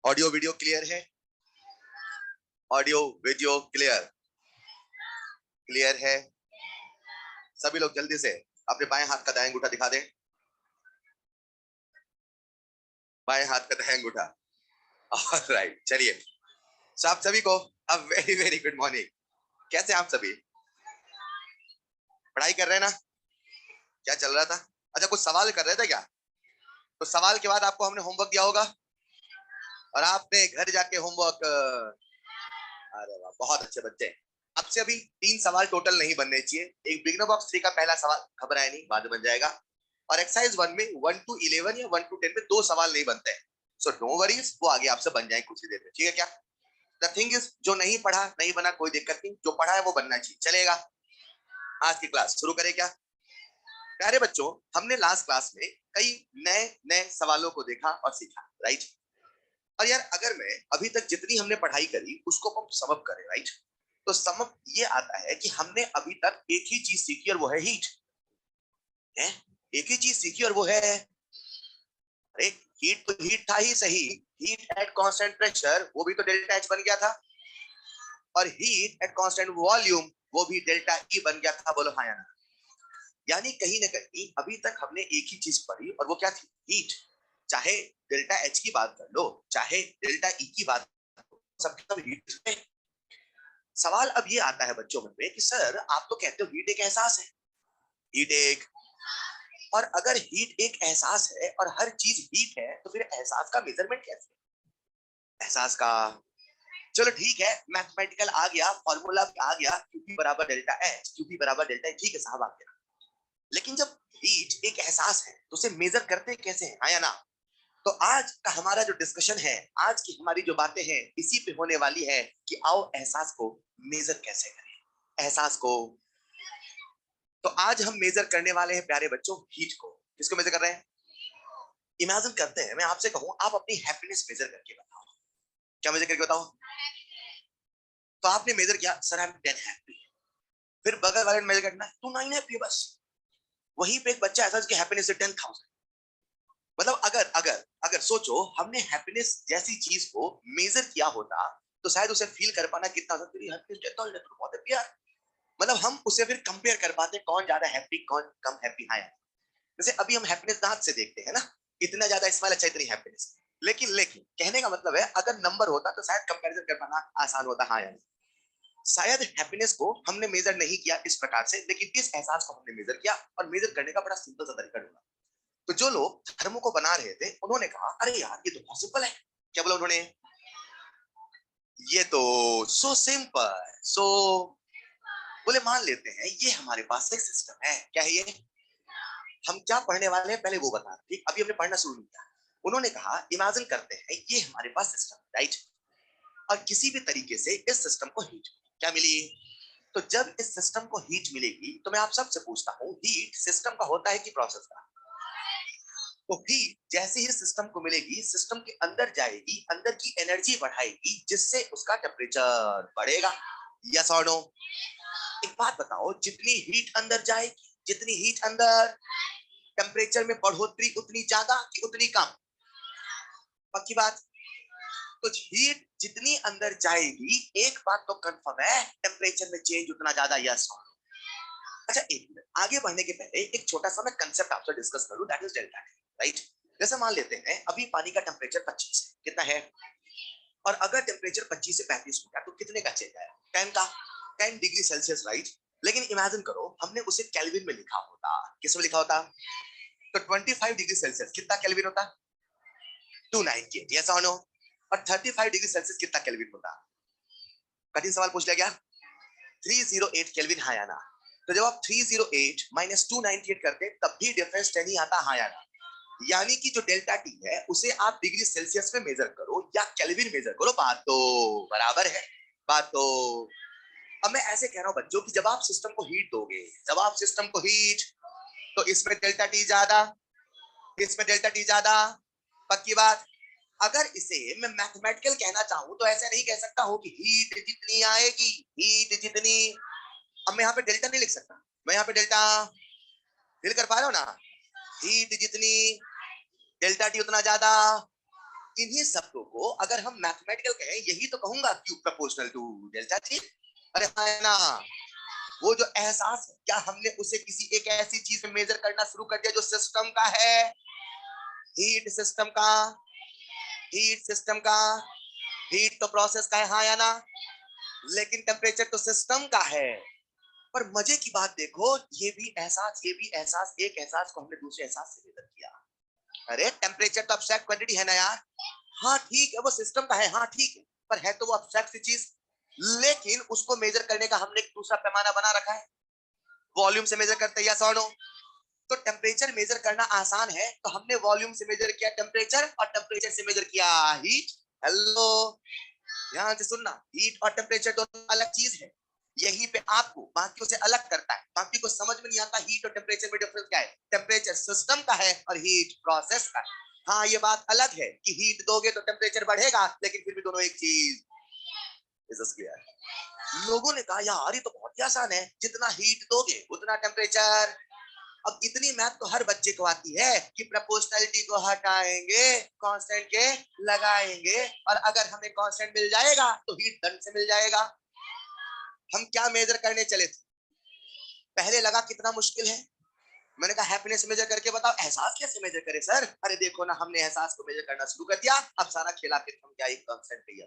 Audio video clear है? Audio video clear? Clear है? सभी लोग जल्दी से अपने बाएं हाथ का दायां अंगूठा दिखा दें। बाएं हाथ का दायां अंगूठा। ऑलराइट, चलिए। सो आप सभी को a very very good morning. कैसे आप सभी? पढ़ाई कर रहे हैं ना? क्या चल रहा था? अच्छा, कुछ सवाल कर रहे थे क्या? तो सवाल के बाद आपको हमने होमवर्क दिया होगा और आपने घर जाके होमवर्क। अरे वाह, बहुत अच्छे बच्चे। अब से अभी 3 सवाल टोटल नहीं बनने चाहिए। एक बिगिनर बॉक्स 3 का पहला सवाल, घबराए नहीं, बाद में बन जाएगा। और एक्सरसाइज 1 में 1 to 11 या 1 to 10 में 2 सवाल नहीं बनते हैं। सो नो वरीज, वो आगे आपसे बन जाए कुछ ही देर में, ठीक है क्या? द थिंग इज, जो नहीं पढ़ा नहीं बना, कोई दिक्कत नहीं, जो पढ़ा है वो बनना चाहिए। चलेगा? आज की क्लास शुरू करें क्या? प्यारे बच्चों, हमने लास्ट क्लास में कई नए नए सवालों को देखा और सीखा, राइट? और यार, अगर मैं अभी तक जितनी हमने पढ़ाई करी उसको हम समअप करें, राइट? तो समअप ये आता है कि हमने अभी तक एक ही चीज सीखी और वो है हीट। है? एक ही चीज सीखी और वो है, अरे हीट तो हीट था ही सही। हीट एट कांस्टेंट प्रेशर, वो भी तो डेल्टा एच बन गया था। और हीट एट कांस्टेंट वॉल्यूम, वो भी डेल्टा ई बन गया था। बोलो हाँ या ना? यानी कहीं ना कहीं अभी तक हमने एक ही चीज पढ़ी और वो क्या थी? हीट। चाहे डेल्टा एच की बात कर लो, चाहे डेल्टा ई की बात कर लो, सब हीट है। सवाल अब ये आता है बच्चों में कि सर, आप तो कहते हो हीट एक एहसास है। हीट एक, और अगर हीट एक एहसास है और हर चीज हीट है, तो फिर एहसास का मेजरमेंट कैसे? एहसास का, चलो ठीक है, मैथमेटिकल आ गया, फॉर्मूला भी आ गया, क्यूपी बराबर डेल्टा एच, क्यूपी बराबर डेल्टा एच, ठीक है साहब, आ गया। लेकिन जब हीट एक एहसास है तो उसे मेजर करते कैसे हैं, हाँ या ना? तो आज का हमारा जो डिस्कशन है, आज की हमारी जो बातें हैं, इसी पे होने वाली है कि आओ एहसास को मेजर कैसे करें। एहसास को तो आज हम मेजर करने वाले हैं प्यारे बच्चों, हीट को। किसको मेजर कर रहे हैं? इमेजिन करते हैं, मैं आपसे कहूं आप अपनी हैप्पीनेस मेजर करके बताओ। क्या मेजर करके बताओ? तो आपने मेजर किया, सर आई एम 10 हैप्पी। फिर बगल वाले ने मेजर करना, तू 9 हैप्पी बस। वहीं पे एक बच्चा ऐसा जिसकी हैप्पीनेस है 10,000। मतलब अगर अगर अगर सोचो, हमने हैप्पीनेस जैसी चीज को मेजर किया होता तो शायद उसे फील कर पाना कितना था, तेरी हैप्पीनेस 10,000 तो बहुत हैप्पी यार। मतलब हम उसे फिर कंपेयर कर पाते कौन ज्यादा हैप्पी, कौन कम हैप्पी है। जैसे अभी हम हैप्पीनेस दांत से देखते हैं ना, इतना ज्यादा स्माइल, अच्छा इतनी हैप्पीनेस। लेकिन लेकिन कहने का मतलब है, अगर नंबर होता तो शायद कंपैरिजन कर पाना आसान होता, हाँ या नहीं? शायद हैप्पीनेस को हमने मेजर नहीं किया इस प्रकार से, लेकिन इस एहसास को हमने मेजर किया। और मेजर करने का बड़ा सिंपल सा तरीका ढूंढा। तो जो लोग धर्मों को बना रहे थे उन्होंने कहा, अरे यार ये तो बहुत सिंपल है। क्या बोला उन्होंने? ये तो सो सिंपल। सो बोले, मान लेते हैं ये हमारे पास एक सिस्टम है। क्या है ये? हम क्या पढ़ने वाले हैं पहले वो बता, ठीक? अभी हमने पढ़ना शुरू नहीं किया। उन्होंने कहा, इमेजिन करते हैं ये हमारे पास सिस्टम, राइट? और किसी भी तरीके से इस सिस्टम को हीट क्या मिली? तो जब इस सिस्टम को हीट मिलेगी तो मैं आप सबसे पूछता हूँ, हीट सिस्टम का होता है कि प्रोसेस का? तो हीट जैसे ही सिस्टम को मिलेगी, सिस्टम के अंदर जाएगी, अंदर की एनर्जी बढ़ाएगी, जिससे उसका टेम्परेचर बढ़ेगा। यस और नो? एक बात बताओ, जितनी हीट अंदर जाएगी, जितनी हीट अंदर, टेम्परेचर में बढ़ोतरी उतनी ज्यादा कि उतनी कम? पक्की बात? तो हीट जितनी अंदर जाएगी, एक बात तो कंफर्म है, टेम्परेचर में चेंज उतना ज्यादा। यस। अच्छा, एक मिनट आगे बढ़ने के पहले एक छोटा सा मैं कंसेप्ट आपसे डिस्कस करूं, that is delta T, right? जैसे मान लेते हैं अभी पानी का टेम्परेचर 25 है, कितना है? और अगर टेम्परेचर 25 से 35 हो गया तो कितने का चेंज आया? 10 का। 10 डिग्री सेल्सियस, राइट? लेकिन इमेजिन करो हमने उसे केल्विन में लिखा होता। किस में लिखा होता? तो 25 डिग्री सेल्सियस कितना केल्विन होता? 298। यस और नो? और 35 डिग्री सेल्सियस कितना केल्विन होता? कठिन सवाल पूछ लिया क्या? 308 केल्विन, हाँ या ना? तो जब आप 308 माइनस 298 करते तब भी डिफरेंस 10 ही आता, हाँ या ना? यानी कि जो डेल्टा टी है उसे आप डिग्री सेल्सियस में मेजर करो या केल्विन मेजर करो, बात तो बराबर है। बात तो, अब मैं ऐसे कह रहा हूं बच्चों कि जब आप सिस्टम को हीट दोगे, जब आप सिस्टम को हीट, तो इसमें डेल्टा टी ज्यादा, इसमें डेल्टा टी ज्यादा। पक्की बात? अगर इसे मैं मैथमेटिकल कहना चाहूं तो ऐसे नहीं कह सकता हूं कि हीट जितनी आएगी, हीट जितनी, अब मैं यहाँ पे डेल्टा नहीं लिख सकता। मैं यहाँ पे डेल्टा फील कर पा रहा हूँ ना? हीट जितनी, डेल्टा टी उतना ज्यादा। इन्हीं शब्दों को अगर हम मैथमेटिकल कहें, यही तो कहूंगा, Q proportional to delta T. अरे हाँ ना, वो जो एहसास है, क्या हमने उसे किसी एक ऐसी चीज में मेजर करना शुरू कर दिया जो सिस्टम का है, हीट सिस्टम का, हीट सिस्टम का, हीट तो प्रोसेस का है, हाँ या ना, लेकिन टेम्परेचर तो सिस्टम का है। पर मजे की बात देखो, ये भी एहसास, ये भी एहसास, एक एहसास को हमने दूसरे एहसास से मेजर किया। अरे टेम्परेचर तो अब्स्ट्रैक्ट क्वांटिटी है ना यार, हाँ ठीक है वो सिस्टम का है, हाँ ठीक है, पर है तो वो अब्स्ट्रैक्ट सी चीज, लेकिन उसको मेजर करने का हमने एक दूसरा पैमाना बना रखा है, वॉल्यूम से मेजर करते हैं या सौ नो। तो टेम्परेचर मेजर करना आसान है, तो हमने वॉल्यूम से मेजर किया टेम्परेचर, और टेम्परेचर से मेजर किया हीट। हेलो, ध्यान से सुनना, हीट और टेम्परेचर दोनों अलग चीज है। यहीं पे आपको बाकियों से अलग करता है, बाकी को समझ में नहीं आता हीट और टेम्परेचर में डिफरेंस क्या है। टेम्परेचर सिस्टम का है और हीट प्रोसेस का है। हाँ ये बात अलग है कि हीट दोगे तो टेम्परेचर बढ़ेगा, लेकिन फिर भी दोनों एक चीज। Is this clear? लोगों ने कहा यार ये तो बहुत ही आसान है, जितना हीट दोगे उतना टेम्परेचर। अब इतनी मैथ तो हर बच्चे को आती है कि प्रोपोर्शनलिटी को हटाएंगे, कांस्टेंट के लगाएंगे, और अगर हमें कांस्टेंट मिल जाएगा तो हीट दंड से मिल जाएगा। हम क्या मेजर करने चले थे, पहले लगा कितना मुश्किल है, मैंने कहा हैप्पीनेस मेजर करके बताओ। एहसास कैसे मेजर करे सर? अरे देखो ना, हमने एहसास को मेजर करना शुरू कर दिया, अब सारा खेला फिर हम क्या, एक कांस्टेंट पे ही।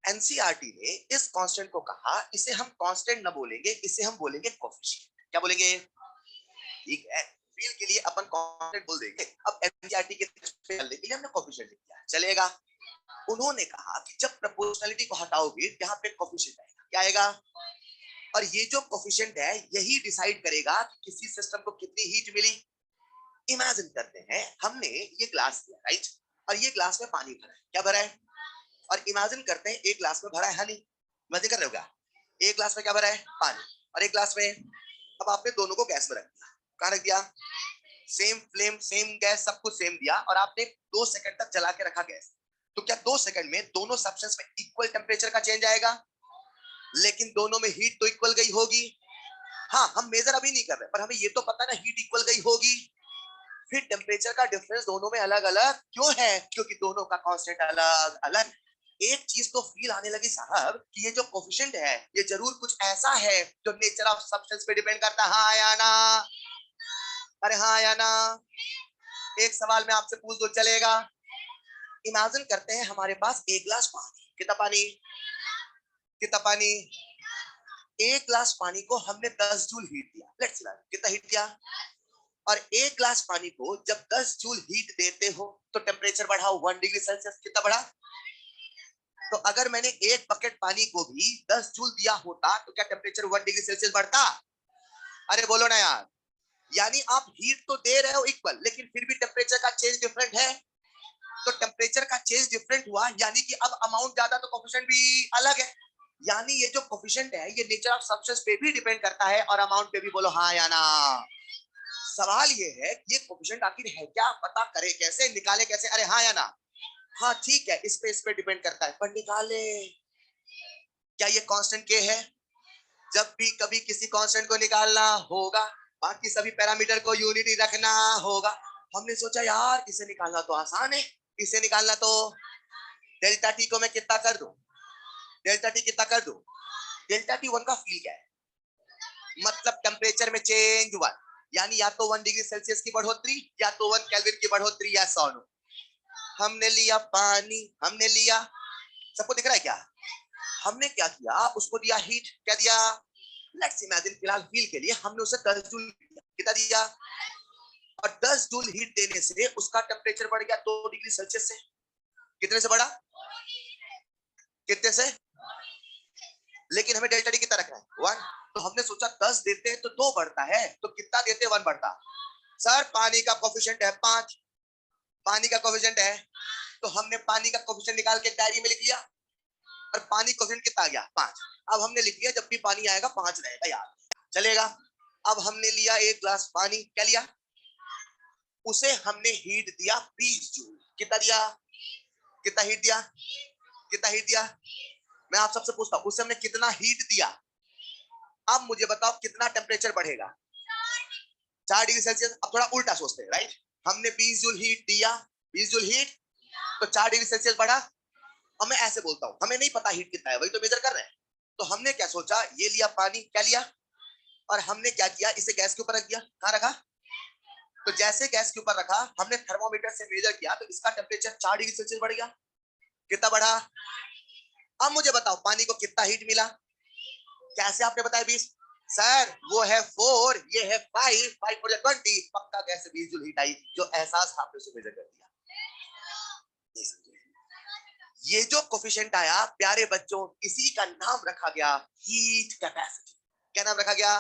एनसीईआरटी ने इस कांस्टेंट को कहा, इसे हम कांस्टेंट न बोलेंगे, इसे हम बोलेंगे कोफिशिएंट। क्या बोलेंगे? ठीक है, फील के लिए अपन कांस्टेंट बोल देंगे। अब एनसीईआरटी के टेक्स्ट पे चलने के लिए हमने कोफिशिएंट लिख दिया, चलेगा। उन्होंने कहा कि जब प्रोपोर्शनलिटी को हटाओगे यहाँ पे कोफिशिएंट आएगा, क्या आएगा? और ये जो कोफिशिएंट है यही डिसाइड करेगा कि किसी सिस्टम को कितनी हीट मिली। इमेजिन करते हैं हमने ये ग्लास लिया, राइट, और ये ग्लास में पानी भरा है, क्या भरा है? और इमेजिन करते हैं एक ग्लास में भरा है हनी। इमेजिन कर रहे हो क्या? एक ग्लास में क्या भरा है? पानी, और एक ग्लास में, अब आपने दोनों को गैस में रख दिया, कहाँ रख दिया? सेम फ्लेम, सेम गैस, सब कुछ सेम दिया, और आपने 2 सेकंड तक जला के रखा गैस। तो क्या 2 सेकंड में दोनों सब्सटेंस में इक्वल टेम्परेचर का चेंज आएगा? लेकिन दोनों में हीट तो इक्वल गई होगी। हाँ हम मेजर अभी नहीं कर रहे, पर हमें ये तो पता ना हीट इक्वल गई होगी। फिर टेम्परेचर का डिफरेंस दोनों में अलग अलग क्यों है? क्योंकि दोनों का कांस्टेंट अलग अलग। एक चीज तो फील आने लगी साहब कि ये जो कोफिशिएंट है ये जरूर कुछ ऐसा है जो नेचर ऑफ सब्सटेंस पे डिपेंड करता है, हाँ या ना? अरे हाँ या ना? एक सवाल मैं आपसे पूछ दो, चलेगा? इमेजिन करते हैं हमारे पास एक गिलास पानी, कितना पानी, कितना पानी? एक गिलास पानी को हमने 10 जूल हीट दिया, लेट्स सी, कितना हीट दिया? और एक गिलास पानी को जब 10 जूल हीट देते हो तो टेम्परेचर बढ़ा 1 डिग्री सेल्सियस, कितना बढ़ा? तो अगर मैंने एक बकेट पानी को भी 10 जूल दिया होता तो क्या टेम्परेचर 1 डिग्री सेल्सियस बढ़ता? अरे बोलो ना यार। यानी आप हीट तो दे रहे हो इक्वल, लेकिन फिर भी टेम्परेचर का चेंज डिफरेंट है। तो टेम्परेचर का चेंज डिफरेंट हुआ, यानी कि अब अमाउंट ज्यादा तो कोफिशिएंट भी अलग है। यानी ये जो कोफिशिएंट है ये नेचर ऑफ सब्सटेंस पे भी डिपेंड करता है और अमाउंट पे भी। बोलो हाँ या ना? सवाल ये है कि ये कोफिशिएंट आखिर है क्या, पता करे कैसे, निकाले कैसे? अरे हाँ या ना? हाँ ठीक है, इस पे डिपेंड करता है, पर निकाले क्या ये कांस्टेंट के है? जब भी कभी किसी कांस्टेंट को निकालना होगा, बाकी सभी पैरामीटर को यूनिटी रखना होगा। हमने सोचा यार इसे निकालना तो आसान है, इसे निकालना तो डेल्टा टी को मैं कितना कर दूं, डेल्टा टी कितना कर दूं? डेल्टा टी 1 का फील क्या है? मतलब टेम्परेचर में चेंज 1, यानी या तो 1 डिग्री सेल्सियस की बढ़ोतरी या तो 1 केल्विन की बढ़ोतरी, या सोनो। हमने लिया पानी, हमने लिया, सबको दिख रहा है क्या? हमने क्या किया, उसको दिया हीट, क्या दिया? लेट्स इमेजिन फिलहाल फील के लिए हमने उसे 10 जूल दिया, कितना दिया? और 10 जूल हीट देने से उसका टेम्परेचर बढ़ गया 2 डिग्री सेल्सियस से। कितने से बढ़ा? कितने से? लेकिन हमें डेल्टा टी कितना रखना है? 1। तो हमने सोचा 10 देते हैं तो 2 बढ़ता है, तो कितना देते? 1 बढ़ता। सर पानी का कोफिशिएंट है 5, पानी का कोफिशिएंट है, तो हमने पानी का कोफिशिएंट निकाल के डायरी में लिख लिया, और पानी कोफिशिएंट कितना आ गया? 5। अब हमने लिख लिया जब भी पानी आएगा 5 रहेगा यार, चलेगा। अब हमने लिया एक गिलास पानी, क्या लिया? उसे हमने हीट दिया 20 जूल, कितना दिया? कितना हीट दिया? कितना हीट दिया? मैं आप सबसे पूछता हूं उसे हमने कितना हीट दिया? अब मुझे बताओ कितना टेम्परेचर बढ़ेगा? 4 डिग्री सेल्सियस। अब थोड़ा उल्टा सोचते हैं, राइट? हमने 20 जूल हीट दिया, 20 जूल हीट, तो 4 डिग्री सेल्सियस बढ़ा। अब मैं ऐसे बोलता हूं, हमें नहीं पता हीट कितना है, वही तो मेजर कर रहे हैं। तो हमने क्या सोचा, ये लिया पानी, क्या लिया, और हमने क्या किया, इसे गैस के ऊपर रख दिया। कहां रखा, तो जैसे गैस के ऊपर रखा, हमने थर्मोमीटर से मेजर किया, तो इसका टेम्परेचर 4 डिग्री सेल्सियस बढ़ गया। कितना बढ़ा, अब मुझे बताओ पानी को कितना हीट मिला। कैसे आपने बताया 20, सर वो है 4, ये है 5, 5 4 20, पक्का गैस से 20 जूल हीट आई। जो एहसास था आपने उसे मेजर कर दिया। ये जो कोफिशिएंट आया प्यारे बच्चों, इसी का नाम रखा गया हीट कैपेसिटी। क्या नाम रखा गया,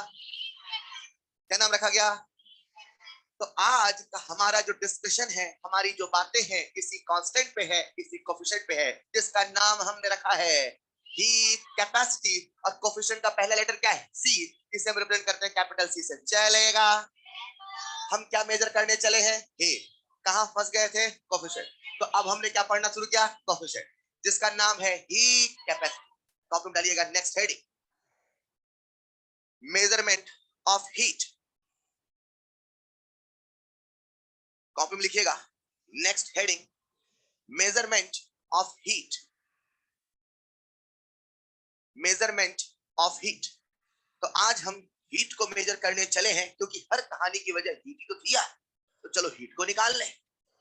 क्या नाम रखा गया। तो आज का हमारा जो डिस्कशन है, हमारी जो बातें हैं, इसी कांस्टेंट पे है, इसी कोफिशिएंट पे है, जिसका नाम हमने रखा है हीट कैपेसिटी। और कोफिशिएंट का पहला लेटर क्या है, सी। इसे हम रिप्रेजेंट करते हैं कैपिटल सी से। चलेगा, हम क्या मेजर करने चले हैं, हीट। कहां फंस गए थे, कोफिशिएंट। तो अब हमने क्या पढ़ना शुरू किया, कोफिशिएंट, जिसका नाम है हीट कैपेसिटी। कॉपी में डालिएगा next heading, measurement of heat. Copy में लिखिएगा next heading, measurement of heat. Measurement of heat. तो आज हम हीट को मेजर करने चले हैं, क्योंकि हर कहानी की वजह हीट ही तो थी यार। तो चलो हीट को निकाल लें।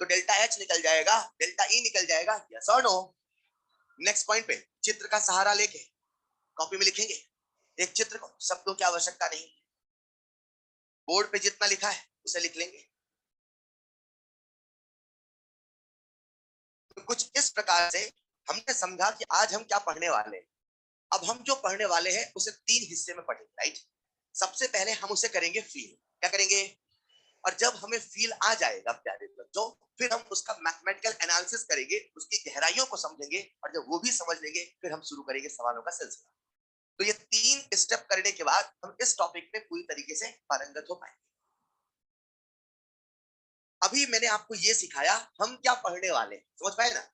तो डेल्टा एच निकल जाएगा, डेल्टा ई निकल जाएगा, यस और नो। नेक्स्ट पॉइंट पे चित्र का सहारा लेके कॉपी में लिखेंगे एक चित्र को, शब्दों की आवश्यकता नहीं, बोर्ड पे जितना लिखा है उसे लिख लेंगे। तो कुछ इस प्रकार से हमने समझा कि आज हम क्या पढ़ने वाले हैं। अब हम जो पढ़ने वाले हैं उसे 3 हिस्से में पढ़ेंगे, राइट। सबसे पहले हम उसे करेंगे फील। क्या करेंगे, और जब हमें फील आ जाएगा प्यारे बच्चों, फिर हम उसका मैथमेटिकल एनालिसिस करेंगे, उसकी गहराइयों को समझेंगे, और जब वो भी समझ लेंगे फिर हम शुरू करेंगे सवालों का सिलसिला। तो ये 3 स्टेप करने के बाद हम इस टॉपिक में पूरी तरीके से पारंगत हो पाएंगे। अभी मैंने आपको ये सिखाया हम क्या पढ़ने वाले हैं, समझ पाए ना।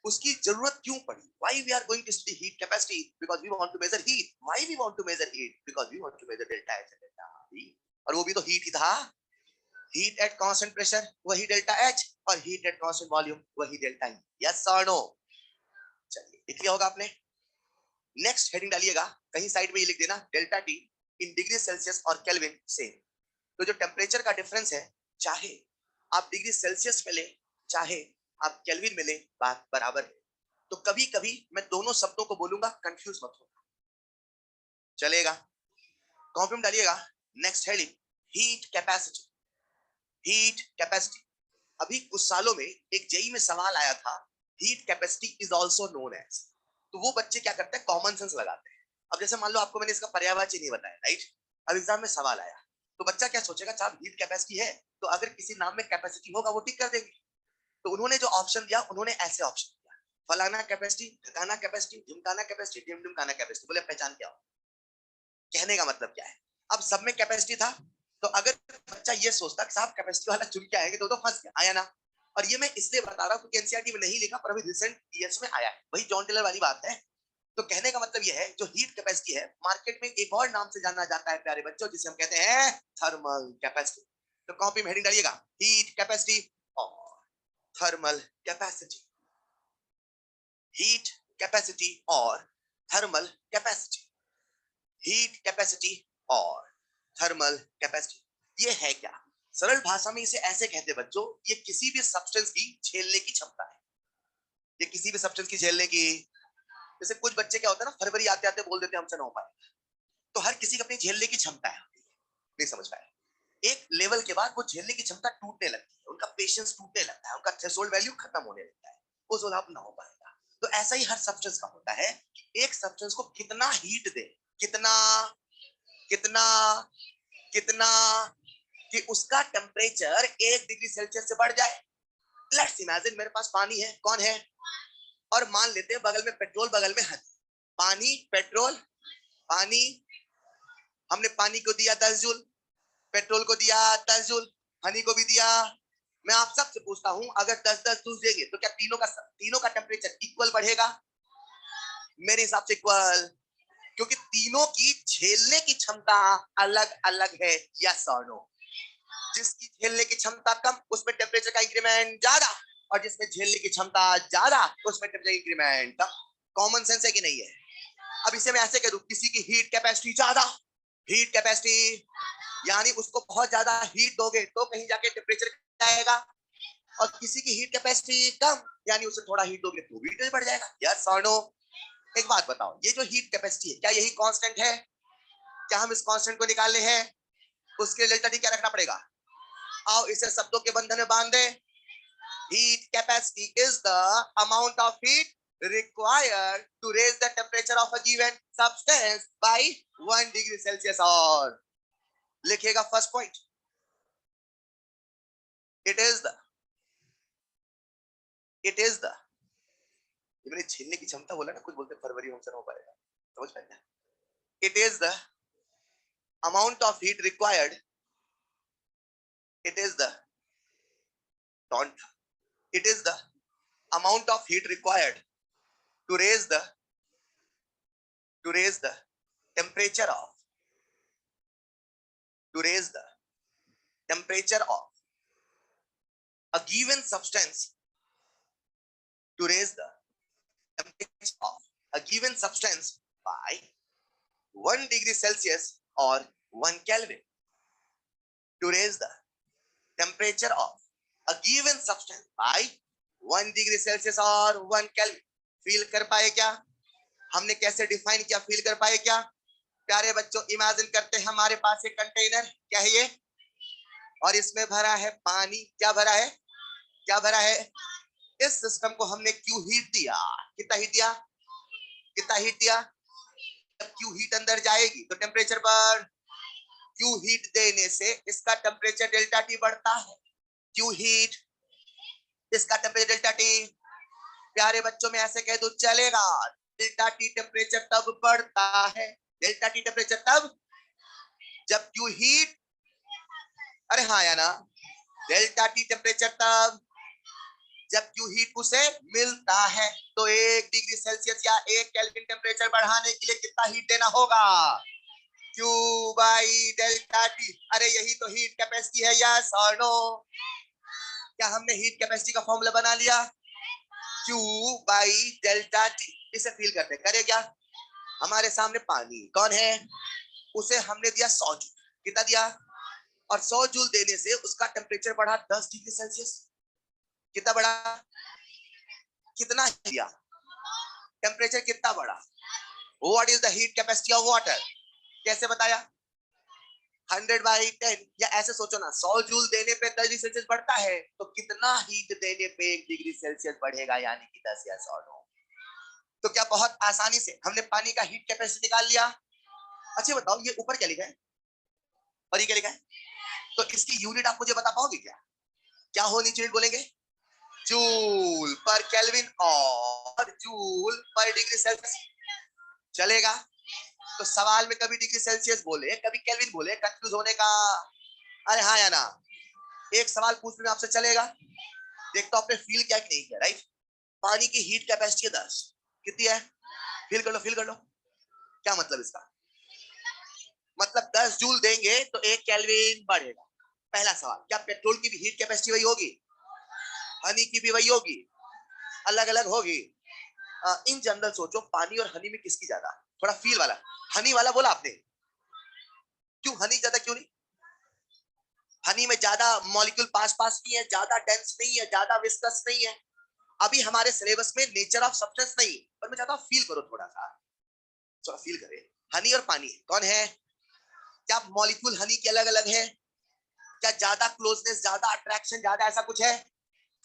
उसकी जरूरत क्यों पड़ी, why we are going to study heat capacity, because we want to measure heat. Why we want to measure heat, because we want to measure delta H and delta E. और वो भी तो हीट ही था, heat at constant pressure वही delta H, और heat at constant volume वही delta E. Yes और no. चलिए लिख लिया होगा आपने। नेक्स्ट हेडिंग डालिएगा, कहीं साइड में ये लिख देना, delta T in degree Celsius और केल्विन सेम। तो जो टेम्परेचर का डिफरेंस है, चाहे आप डिग्री सेल्सियस में ले, चाहे आप केल्विन में ले, बात बराबर है। तो कभी कभी मैं दोनों शब्दों को बोलूंगा, कंफ्यूज मत होगा, चलेगा। कॉपी में डालिएगा next heading, heat capacity. Heat capacity, अभी कुछ सालों में एक जेई में सवाल आया था, heat capacity is also known as. तो वो बच्चे क्या करते हैं, कॉमन सेंस लगाते हैं। अब जैसे मान लो आपको मैंने इसका पर्यायवाची नहीं बताया, राइट। अब एग्जाम में सवाल आया, तो बच्चा क्या सोचेगा, साहब हीट कैपेसिटी है, तो अगर किसी नाम में कैपेसिटी होगा वो टिक कर देंगे। तो उन्होंने जो ऑप्शन दिया, उन्होंने ऐसे ऑप्शन दिया, फलाना कैपेसिटी, ढकाना कैपेसिटी, ढिमकाना कैपेसिटी, ढिमढिमकाना कैपेसिटी। बोले पहचान क्या हो, कहने का मतलब क्या है। अब सब में कैपेसिटी था, तो अगर बच्चा ये सोचता कि साहब कैपेसिटी वाला चुन के आएंगे तो फंस गया, आया ना। और ये मैं इसलिए बता रहा हूँ क्योंकि एनसीईआरटी में नहीं लिखा, पर अभी रिसेंट ईयर्स में आया है, वही जॉन टेलर वाली बात है। तो कहने का मतलब ये है, जो हीट कैपेसिटी है मार्केट में एक और नाम से जाना जाता है प्यारे बच्चों, जिसे हम कहते हैं थर्मल कैपेसिटी। तो कॉपी में हेडिंग डालिएगा, हीट कैपेसिटी और थर्मल कैपेसिटी। हीट कैपेसिटी और थर्मल कैपेसिटी, हीट कैपेसिटी और थर्मल कैपेसिटी। ये है क्या, सरल भाषा में इसे ऐसे कहते हैं बच्चों, ये किसी भी सब्सटेंस की झेलने की क्षमता है। ये किसी भी सब्सटेंस की झेलने की, जैसे कुछ बच्चे क्या होता है ना, फरवरी आते आते बोल देते हैं हमसे ना हो पाएगा। तो हर किसी की अपनी झेलने की क्षमता है, नहीं समझ पाए। एक लेवल के बाद वो झेलने की क्षमता टूटने लगती है, उनका पेशेंस टूटने लगता है, उनका थ्रेशोल्ड वैल्यू खत्म होने लगता है, वो जोलाप ना हो पाएगा। तो ऐसा ही हर सब्सटेंस का होता है कि एक सब्सटेंस को कितना हीट दे, कितना कितना कितना, कि उसका टेम्परेचर 1 डिग्री सेल्सियस से बढ़ जाए। लेट्स इमेजिन मेरे पास पानी है, कौन है, और मान लेते हैं बगल में पेट्रोल, बगल में हनी। पानी पेट्रोल, पानी, हमने पानी को दिया 10 जूल, पेट्रोल को दिया 10 जूल, हनी को भी दिया। मैं आप सबसे पूछता हूं, अगर 10-10 जूल देंगे तो क्या तीनों का टेम्परेचर इक्वल बढ़ेगा? मेरे हिसाब से इक्वल, क्योंकि तीनों की झेलने की क्षमता अलग अलग है। यस और नो। जिसकी झेलने की क्षमता कम, उसमें टेम्परेचर का इंक्रीमेंट ज्यादा, और जिसमें झेलने की क्षमता ज्यादा उसमें टेम्परेचर इंक्रीमेंट। कॉमन सेंस है कि नहीं है? अब इसे मैं ऐसे कह दूं, किसी की हीट कैपेसिटी ज्यादा, हीट कैपेसिटी यानी उसको बहुत ज्यादा हीट दोगे तो कहीं जाके टेम्परेचर आएगा, और किसी की हीट कैपेसिटी कम यानी उसे थोड़ा हीट दोगे तो भी टेम्परेचर बढ़ जाएगा। यस और नो? एक बात बताओ, ये जो हीट कैपेसिटी है क्या यही कांस्टेंट है? क्या हम इस कांस्टेंट को निकालने हैं? उसके लिए डेल्टा टी क्या रखना पड़ेगा? आओ इसे शब्दों के बंधन में बांध दे। Heat capacity is the amount of heat required to raise the temperature of a given substance by 1 degree Celsius। और लिखिएगा first point, it is the ये मैंने छीनने की क्षमता बोला ना, कुछ बोलते फरवरी फंक्शन हो पाएगा, समझ पाएंगे? It is the amount of heat required, it is the don't it is the amount of heat required to raise the temperature of to raise the temperature of a given substance to raise the temperature of a given substance by 1 degree Celsius or 1 Kelvin, to raise the temperature of a given substance by 1 degree Celsius or 1 Kelvin। Feel कर पाए क्या? हमने कैसे define किया, feel कर पाए क्या? प्यारे बच्चों, इमेजिन करते हैं हमारे पास एक कंटेनर, क्या है ये? और इसमें भरा है पानी। क्या भरा है? क्या भरा है? इस सिस्टम को हमने क्यू हीट दिया। कितना हीट दिया? कितना हीट दिया? जब क्यू हीट अंदर जाएगी तो टेम्परेचर पर क्यू हीट देने से इसका टेम्परेचर डेल्टा टी बढ़ता है। क्यू हीट, इसका टेम्परेचर डेल्टा टी। प्यारे बच्चों में ऐसे कह दो चलेगा, डेल्टा टी टेम्परेचर तब बढ़ता है, डेल्टा टी टेम्परेचर तब जब क्यू हीट, अरे हाँ या ना, डेल्टा टी टेम्परेचर तब जब क्यू हीट उसे मिलता है। तो 1 डिग्री सेल्सियस या 1 केल्विन टेम्परेचर बढ़ाने के लिए कितना हीट देना होगा? Q by delta T. अरे यही तो हीट कैपेसिटी है, यस और नो? क्या हमने हीट कैपेसिटी का फॉर्मूला बना लिया? Q by delta T. इसे फील करते करे क्या? हमारे सामने पानी कौन है, उसे हमने दिया 100 जूल। कितना दिया? और 100 जूल देने से उसका टेम्परेचर बढ़ा 10 डिग्री सेल्सियस। कितना बढ़ा? कितना दिया? टेम्परेचर कितना बढ़ा? What is the heat capacity of water? कैसे बताया? 100/10। या ऐसे सोचो ना, 100 जूल देने पे 10 डिग्री सेल्सियस बढ़ता है, तो कितना हीट देने पे 1 डिग्री सेल्सियस बढ़ेगा, यानी कि 10 या 100। तो क्या बहुत आसानी से हमने पानी का हीट कैपेसिटी निकाल लिया? अच्छा बताओ, ये ऊपर क्या लिखा है और ये क्या लिखा है? तो इसकी यूनिट आप मुझे बता पाओगे क्या? क्या होनी चाहिए बोलेंगे? जूल पर केल्विन और जूल पर डिग्री सेल्सियस। चलेगा? तो सवाल में कभी डिग्री सेल्सियस बोले, कभी केल्विन बोले, कंफ्यूज होने का? अरे हाँ या ना? एक सवाल पूछने में आपसे चलेगा? देखते आपने फील क्या नहीं किया, राइट? पानी की हीट कैपेसिटी 10, कितनी है? फील कर लो, फील कर लो। क्या मतलब इसका? मतलब 10 जूल देंगे तो 1 केल्विन बढ़ेगा। पहला सवाल, क्या पेट्रोल की भी हीट कैपेसिटी वही होगी? हनी की भी वही होगी? अलग अलग होगी? इन जनरल सोचो, पानी और हनी में किसकी ज्यादा? थोड़ा फील वाला, हनी वाला बोला आपने। क्यों हनी ज्यादा, क्यों नहीं? हनी में ज्यादा मॉलिक्यूल पास पास नहीं है, ज्यादा डेंस नहीं है, ज्यादा विस्कस नहीं है। अभी हमारे सिलेबस में नेचर ऑफ सब्सटेंस नहीं, पर मैं चाहता हूं फील करो, थोड़ा फील करे। हनी और पानी कौन है? क्या मॉलिक्यूल हनी के अलग अलग है? क्या ज्यादा क्लोजनेस, ज्यादा अट्रैक्शन, ज्यादा ऐसा कुछ है?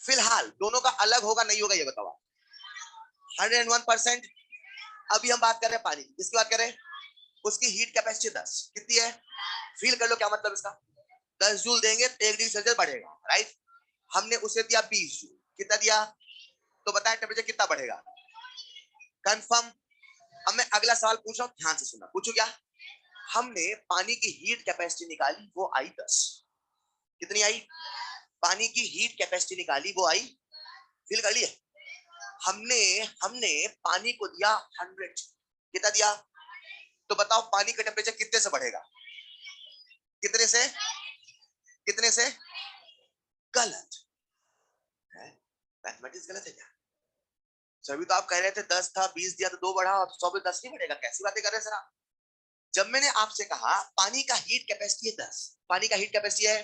फिलहाल दोनों का अलग होगा नहीं होगा ये बताओ? 101%। अभी हम बात कर रहे हैं पानी, इसकी बात कर रहे हैं, उसकी हीट कैपेसिटी 10, कितनी है? फील कर लो क्या मतलब इसका? 10 जूल देंगे तो 1 डिग्री सेल्सियस बढ़ेगा, राइट? हमने उसे दिया 20 जूल। कितना दिया? तो बताएं टेम्परेचर कितना बढ़ेगा? कंफर्म? अब मैं अगला सवाल पूछ रहा हूं, ध्यान से सुनना। पूछू क्या? हमने पानी की हीट कैपेसिटी निकाली, वो आई 10। कितनी आई? पानी की हीट कैपेसिटी निकाली, वो आई, फील कर लिए? हमने हमने पानी को दिया 100। कितना दिया? तो बताओ पानी का टेम्परेचर कितने से बढ़ेगा? कितने से? कितने से? गलत है, मैथमेटिक्स गलत है क्या? सभी तो आप कह रहे थे 10 था, 20 दिया तो 2 बढ़ा, और 100 पे 10 नहीं बढ़ेगा, कैसी बातें कर रहे हैं सर आप? जब मैंने आपसे कहा पानी का हीट कैपेसिटी है 10, पानी का हीट कैपेसिटी है,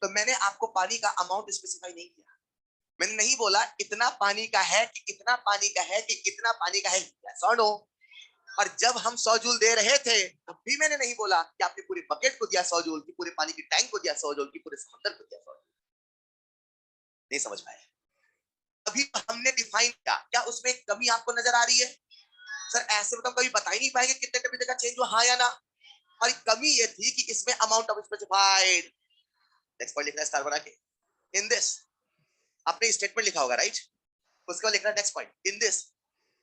तो मैंने आपको पानी का अमाउंट स्पेसिफाई नहीं किया। मैंने नहीं बोला इतना पानी का है कि कितना पानी का है कि कितना पानी का है, नो। और जब हम 100 जूल दे रहे थे तब भी मैंने नहीं बोला कि आपने पूरे बकेट को दिया 100 जूल, की पूरे पानी की टैंक को दिया 100 जूल, की पूरे समंदर को दिया 100 जूल। नहीं समझ पाए? अभी हमने डिफाइन किया, क्या उसमें कमी आपको नजर आ रही है? सर ऐसे में तो कभी बता ही नहीं पाएंगे कितने टेम्परेचर का चेंज हुआ, हाँ या ना? और कमी ये थी कि इसमें amount of specified, next point लिखना स्टार बना के, इन दिस, आपने स्टेटमेंट लिखा होगा राइट, उसके बाद लिखना next point, in this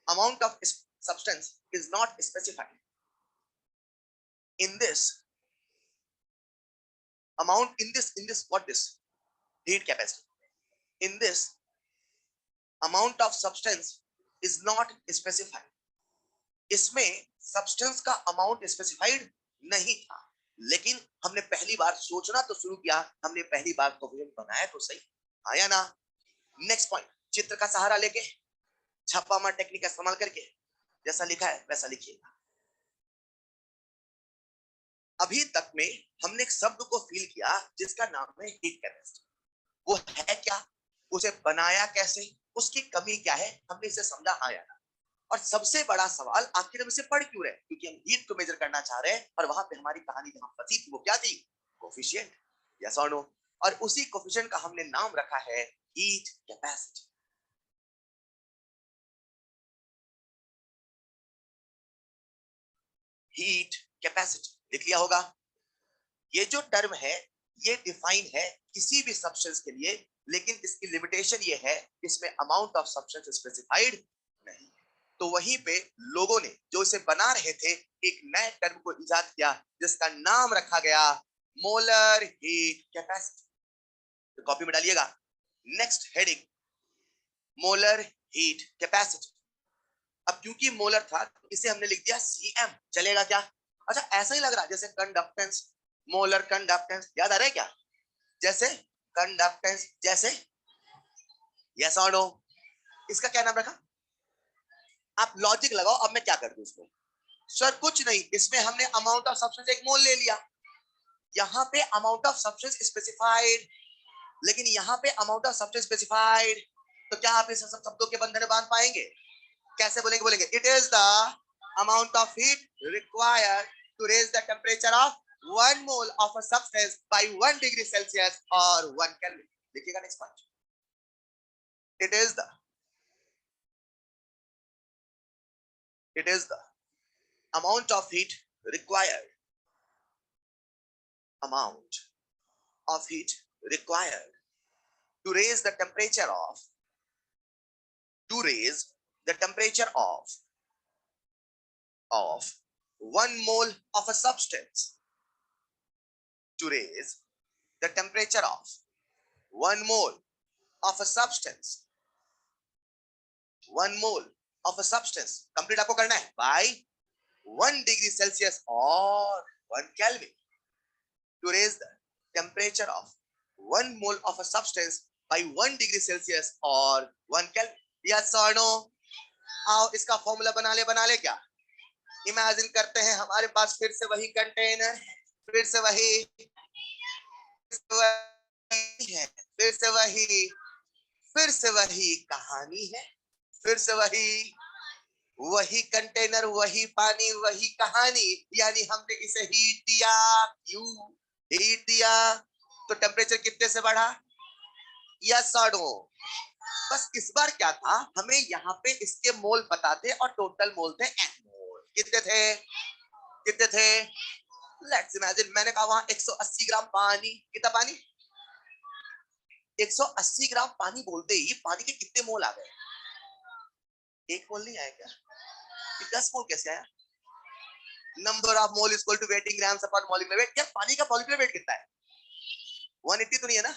amount of substance is not specified, in this amount, in this what this heat capacity, in this amount of substance is not specified, इसमें substance का amount specified नहीं था, लेकिन हमने पहली बार सोचना तो शुरू किया, हमने पहली बार कोफिशिएंट बनाया तो सही, हाँ या ना? नेक्स्ट पॉइंट, चित्र का सहारा लेके, छापा मार टेक्निक का इस्तेमाल करके जैसा लिखा है वैसा लिखिएगा। अभी तक में हमने एक शब्द को फील किया जिसका नाम है हीट कैपेसिटी। वो है क्या, उसे बनाया कैसे, उसकी कमी क्या है, हमने इसे समझा हाँ या ना? और सबसे बड़ा सवाल आखिर हम इसे पढ़ क्यों रहे, क्योंकि हम हीट को मेजर करना चाह रहे हैं, और वहां पे हमारी कहानी जहां फंसी थी वो क्या थी, कोफिशिएंट, यस और नो। और उसी कोफिशिएंट का हमने नाम रखा है हीट कैपेसिटी। हीट कैपेसिटी लिख लिया होगा। ये जो टर्म है ये डिफाइन है किसी भी सब्सटेंस के लिए, लेकिन इसकी लिमिटेशन ये है इसमें अमाउंट ऑफ सब्सटेंस स्पेसिफाइड नहीं है। तो वहीं पे लोगों ने जो इसे बना रहे थे एक नए टर्म को इजाद किया जिसका नाम रखा गया मोलर हीट कैपेसिटी। तो कॉपी में डालिएगा next heading, molar heat capacity. अब क्योंकि मोलर था तो इसे हमने लिख दिया सीएम, चलेगा क्या? अच्छा ऐसा ही लग रहा जैसे कंडक्टेंस, मोलर कंडक्टेंस, याद आ रहा है क्या? जैसे कंडक्टेंस, जैसे, यस और नो। इसका क्या नाम रखा? आप लॉजिक लगाओ, अब मैं क्या कर दूं इसको? सर कुछ नहीं, इसमें हमने अमाउंट ऑफ सब्सटेंस एक मोल ले लिया, यहाँ पे अमाउंट ऑफ सब्सटेंस स्पेसिफाइड, लेकिन यहाँ पे अमाउंट ऑफ सब्सटेंस स्पेसिफाइड, तो क्या आप इस सब शब्दों के बंधन में बांध पाएंगे? कैसे बोलेंगे? बोलेंगे it is the amount of heat required to raise the temperature of 1 mole of a substance by 1 degree Celsius और 1 केल्विन। देखिएगा next point, it is the amount of heat required, amount of heat required to raise the temperature of, to raise the temperature of 1 mole of a substance, to raise the temperature of 1 mole of a substance, 1 mole of a substance complete आपको करना है by 1 degree Celsius or 1 Kelvin, to raise the temperature of 1 mole of a substance by 1 degree Celsius or 1 Kelvin, yes or no? आओ इसका formula बना ले क्या? Imagine करते हैं हमारे पास फिर से वही कंटेनर है, फिर से वही है, फिर से वही कहानी है, फिर से वही कंटेनर, वही पानी, वही कहानी। यानी हमने इसे हीट दिया, क्यों हीट दिया? तो टेम्परेचर कितने से बढ़ा, यस और नो? बस इस बार क्या था, हमें यहाँ पे इसके मोल पता थे और टोटल मोल थे n मोल। कितने थे? लेट्स इमेजिन, मैंने कहा वहां 180 ग्राम पानी, कितना पानी? 180 ग्राम पानी बोलते ही पानी के कितने मोल आ गए? 1 मोल नहीं आया क्या? 10 मोल कैसे आया? Number of mole equal to weight in grams upon molecular weight. यार पानी का मॉलिक्यूलर वेट कितना है? 180 तो नहीं है ना?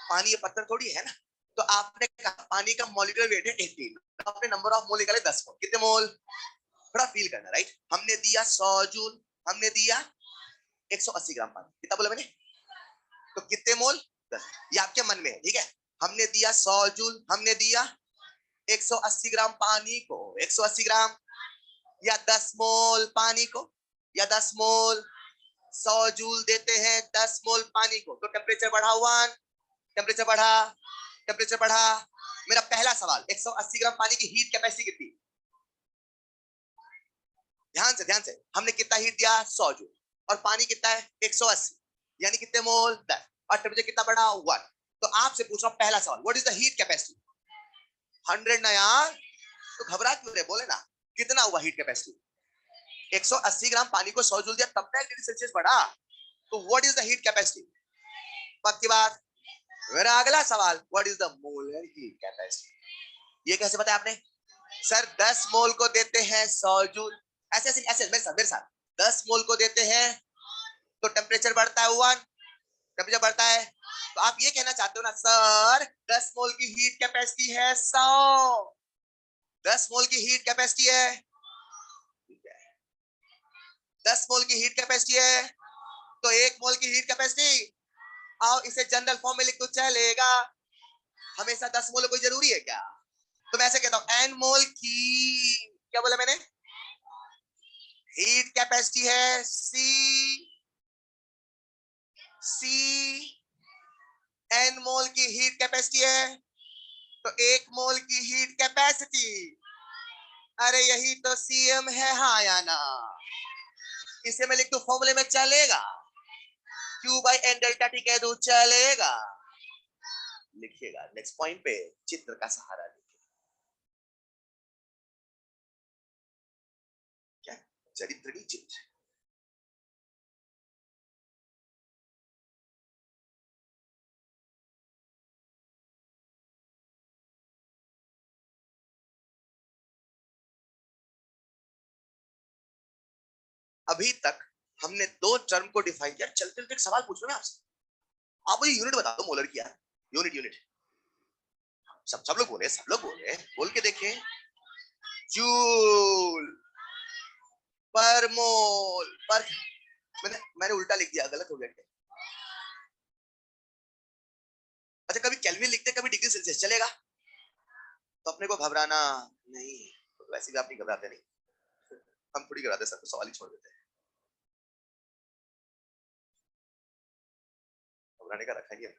पानी ये पत्थर थोड़ी है ना। तो आपने कहा पानी का मॉलिक्यूलर वेट है 18, तो आपने नंबर ऑफ मोल निकाले 10 मोल। कितने मोल? थोड़ा फील करना राइट। हमने दिया 100 जूल, हमने दिया 180 ग्राम पानी, कितना बोला मैंने? तो कितने मोल? 10। ये आपके मन में है, ठीक है? हमने दिया 100 जूल, हमने दिया 180 ग्राम पानी को, 180 ग्राम या 10 मोल पानी को, या 10 मोल 100 जूल देते हैं 10 मोल पानी को, तो टेम्परेचर बढ़ा 1, टेम्परेचर बढ़ा, टेम्परेचर बढ़ा। मेरा पहला सवाल, 180 ग्राम पानी की हीट कैपेसिटी कितनी? ध्यान से हमने कितना हीट दिया? 100 जूल, और पानी कितना है? 180, यानी कितने मोल? 10, और टेम्परेचर कितना बढ़ा? 1। तो आपसे पूछ रहा हूं पहला सवाल, what is the heat capacity? 100 ना यार, तो घबरा क्यों रहे? बोले ना कितना हुआ हीट कैपेसिटी? 180 ग्राम पानी को 100 जूल दिया, तब 10 डिग्री सेल्सियस बढ़ा, तो what is the heat capacity? पक्की बात। मेरा अगला सवाल, what is the molar heat capacity? ये कैसे बताया आपने? सर 10 मोल को देते हैं 100 जूल, ऐसे ऐसे ऐसे मेरे साथ 10 मोल को देते हैं तो टेम्परेचर बढ़ता है 1, टेम्परेचर बढ़ता है, तो आप ये कहना चाहते हो ना सर 10 मोल की हीट कैपेसिटी है 100, 10 मोल की हीट कैपेसिटी है, 10 मोल की हीट कैपेसिटी है, तो 1 मोल की हीट कैपेसिटी, आओ इसे जनरल फॉर्म में लिख दो चलेगा। हमेशा 10 मोल कोई जरूरी है क्या? तो मैं ऐसे कहता हूं n मोल की, क्या बोला मैंने? हीट कैपेसिटी है C, n मोल की हीट कैपेसिटी है, तो 1 मोल की हीट कैपेसिटी, अरे यही तो Cm है, हाँ या ना? इसे मैं लिख दूं फॉर्मूले में, चलेगा? Q by N delta T कह दूं, चलेगा? लिखिएगा नेक्स्ट पॉइंट पे, चित्र का सहारा लिखिए। क्या? चरित्र की चित्र। अभी तक हमने 2 टर्म को डिफाइन किया। चलते चलते एक सवाल पूछ रहा हूं आपसे, आप मुझे यूनिट बता दो मोलर की यार। यूनिट सब लोग बोले, सब लोग बोले, बोल के देखें। जूल पर मोल पर, मैंने उल्टा लिख दिया, गलत हो गया। अच्छा, कभी केल्विन लिखते, कभी डिग्री सेल्सियस, चलेगा? तो अपने को घबराना नहीं, तो वैसे भी आप नहीं घबराते, नहीं हम थोड़ी घबराते, सब सवाल ही छोड़ देते हैं, घबराने का रखा नहीं है।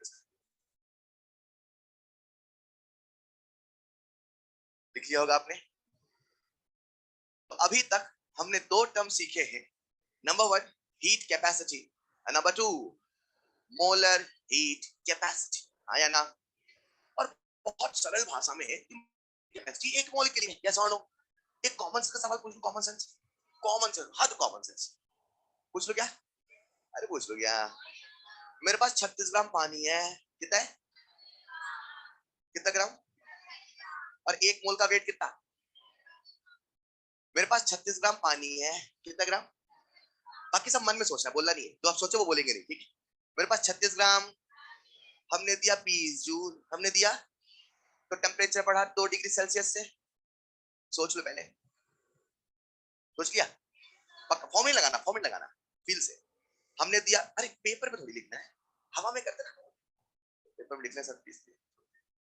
लिख लिया होगा आपने। तो अभी तक हमने 2 टर्म सीखे हैं, number 1 heat capacity, number 2 molar heat capacity, हाँ या ना? और बहुत सरल भाषा में है, कैपेसिटी 1 मोल के लिए, यस और नो? एक कॉमन सेंस का सवाल पूछ लो, कॉमन सेंस, हद कॉमन सेंस पूछ लो क्या? अरे पूछ लो क्या? मेरे पास 36 ग्राम पानी है, कितना है? कितना ग्राम? और 1 मोल का वेट कितना? मेरे पास 36 ग्राम पानी है, कितना ग्राम? बाकी सब मन में सोचना है, बोलना नहीं है, तो आप सोचो वो बोलेंगे नहीं, ठीक है? मेरे पास 36 ग्राम, हमने दिया 20 जूल, हमने दिया, तो टेम्परेचर बढ़ा 2 डिग्री सेल्सियस से। सोच लो पहले, सोच लिया? फॉर्मूला लगाना फील से। हमने दिया, अरे पेपर पे थोड़ी लिखना है, हवा में करते ना, पेपर में लिखना है सब चीज,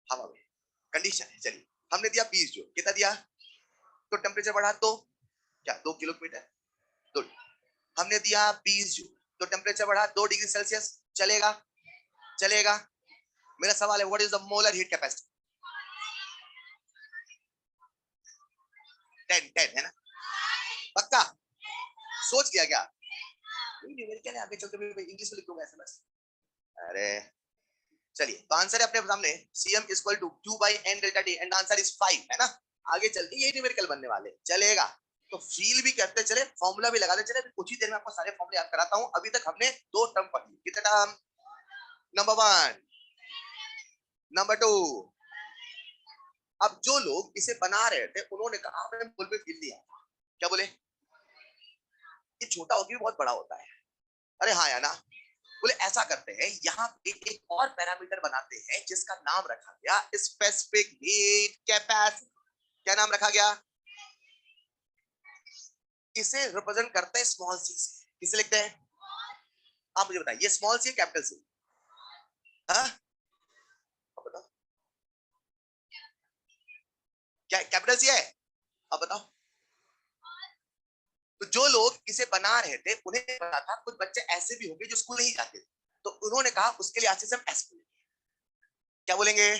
हवा में कंडीशन है। चलिए, हमने दिया 20 जूल, कितना दिया? तो टेम्परेचर बढ़ा तो क्या 2 किलोमीटर, दो। हमने दिया 20 जूल, तो टेम्परेचर बढ़ा 2 डिग्री सेल्सियस, चलेगा? चलेगा? मेरा सवाल है, what is the molar heat capacity? 10 है ना? पक्का? सोच लिया क्या? न्यूमेरिकल आगे चलते हुए इंग्लिश में लिख दूंगा ऐसे बस। अरे चलिए, तो आंसर है अपने सामने, Cm equal to Q by N delta T, and answer is 5, है ना? आगे चल के ये न्यूमेरिकल बनने वाले, चलेगा? तो फील भी करते चले, फॉर्मूला भी लगाते चले, कुछ ही देर में आपको सारे फॉर्मूले याद कराता हूं। अभी तक हमने 2 टर्म पढ़ी, कितने टर्म? Number 1, number 2। अब जो लोग इसे बना रहे थे, उन्होंने कहा, आपने फुल पे फील दिया, क्या बोले? ये छोटा होकर भी बहुत बड़ा होता है। अरे हाँ या ना? बोले ऐसा करते हैं, यहाँ पे एक और पैरामीटर बनाते हैं जिसका नाम रखा गया स्पेसिफिक हीट कैपेसिटी। क्या नाम रखा गया? इसे रिप्रेजेंट करते हैं स्मॉल सी से। किसे लिखते हैं? आप मुझे बताइए, ये स्मॉल सी कैपिटल सी? हाँ, बताओ। क्या कैपिटल सी है? अब बताओ। तो जो लोग इसे बना रहे थे उन्हें पता था कुछ बच्चे ऐसे भी होंगे जो स्कूल नहीं जाते, तो उन्होंने कहा उसके लिए आज से हम एस बोलेंगे। क्या बोलेंगे?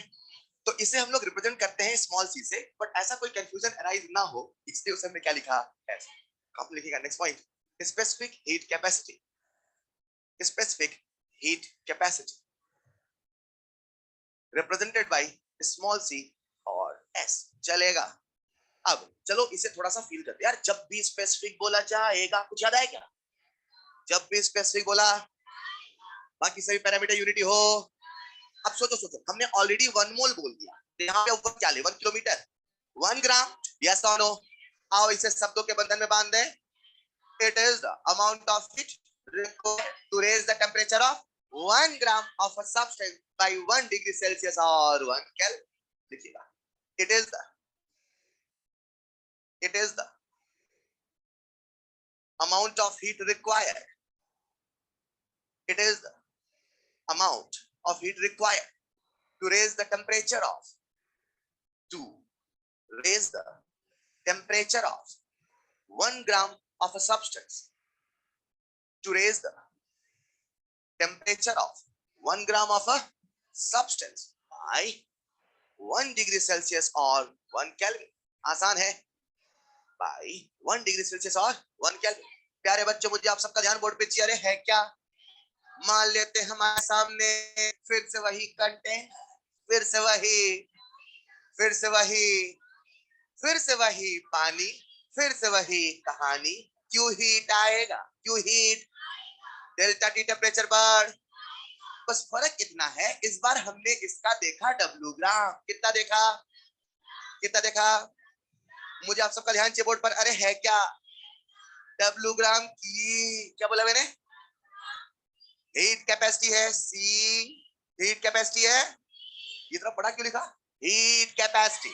तो इसे हम लोग रिप्रेजेंट करते हैं स्मॉल सी से, बट ऐसा कोई कंफ्यूजन अराइज ना हो इसलिए उसे हमने क्या लिखा? एस। आप लिखिएगा next point, specific heat capacity. Specific heat capacity represented by small C और एस। चलेगा। अब चलो इसे थोड़ा सा फील करते हैं यार। जब भी स्पेसिफिक बोला जाएगा, कुछ याद आया क्या? जब भी स्पेसिफिक बोला, बाकी सभी पैरामीटर यूनिटी हो। अब सोचो सोचो, हमने ऑलरेडी 1 मोल बोल दिया, तो यहाँ पे ऊपर क्या ले? 1 किलोमीटर, 1 ग्राम। यस और नो? आओ इसे शब्दों के बंधन में बांध दें। It is the amount of heat required to raise the temperature of 1 gram of a substance by 1 degree Celsius or 1 Kelvin. लिखिएगा। It is the amount of heat required. It is the amount of heat required to raise the temperature of to raise the temperature of 1 gram of a substance, to raise the temperature of 1 gram of a substance by 1 degree Celsius or 1 Kelvin. आसान है। by 1 degree Celsius और 1 Kelvin। प्यारे बच्चों, मुझे आप सबका ध्यान board पे चाहिए। अरे है क्या? मान लेते हैं हमारे सामने फिर से वही कंटेंट, फिर से वही, फिर से वही, फिर से वही पानी, फिर से वही कहानी। क्यों हीट आएगा? क्यों हीट? डेल्टा टी टेम्परेचर बढ़। बस फर्क इतना है, इस बार हमने इसका देखा डब्ल्यू ग्राम। कितना देखा? कितना देखा? मुझे आप सबका ध्यान चाहिए बोर्ड पर। अरे है क्या? डब्ल्यू ग्राम की क्या बोला मैंने? हीट कैपेसिटी है। सी हीट कैपेसिटी है। ये तरफ बड़ा क्यों लिखा? Heat capacity.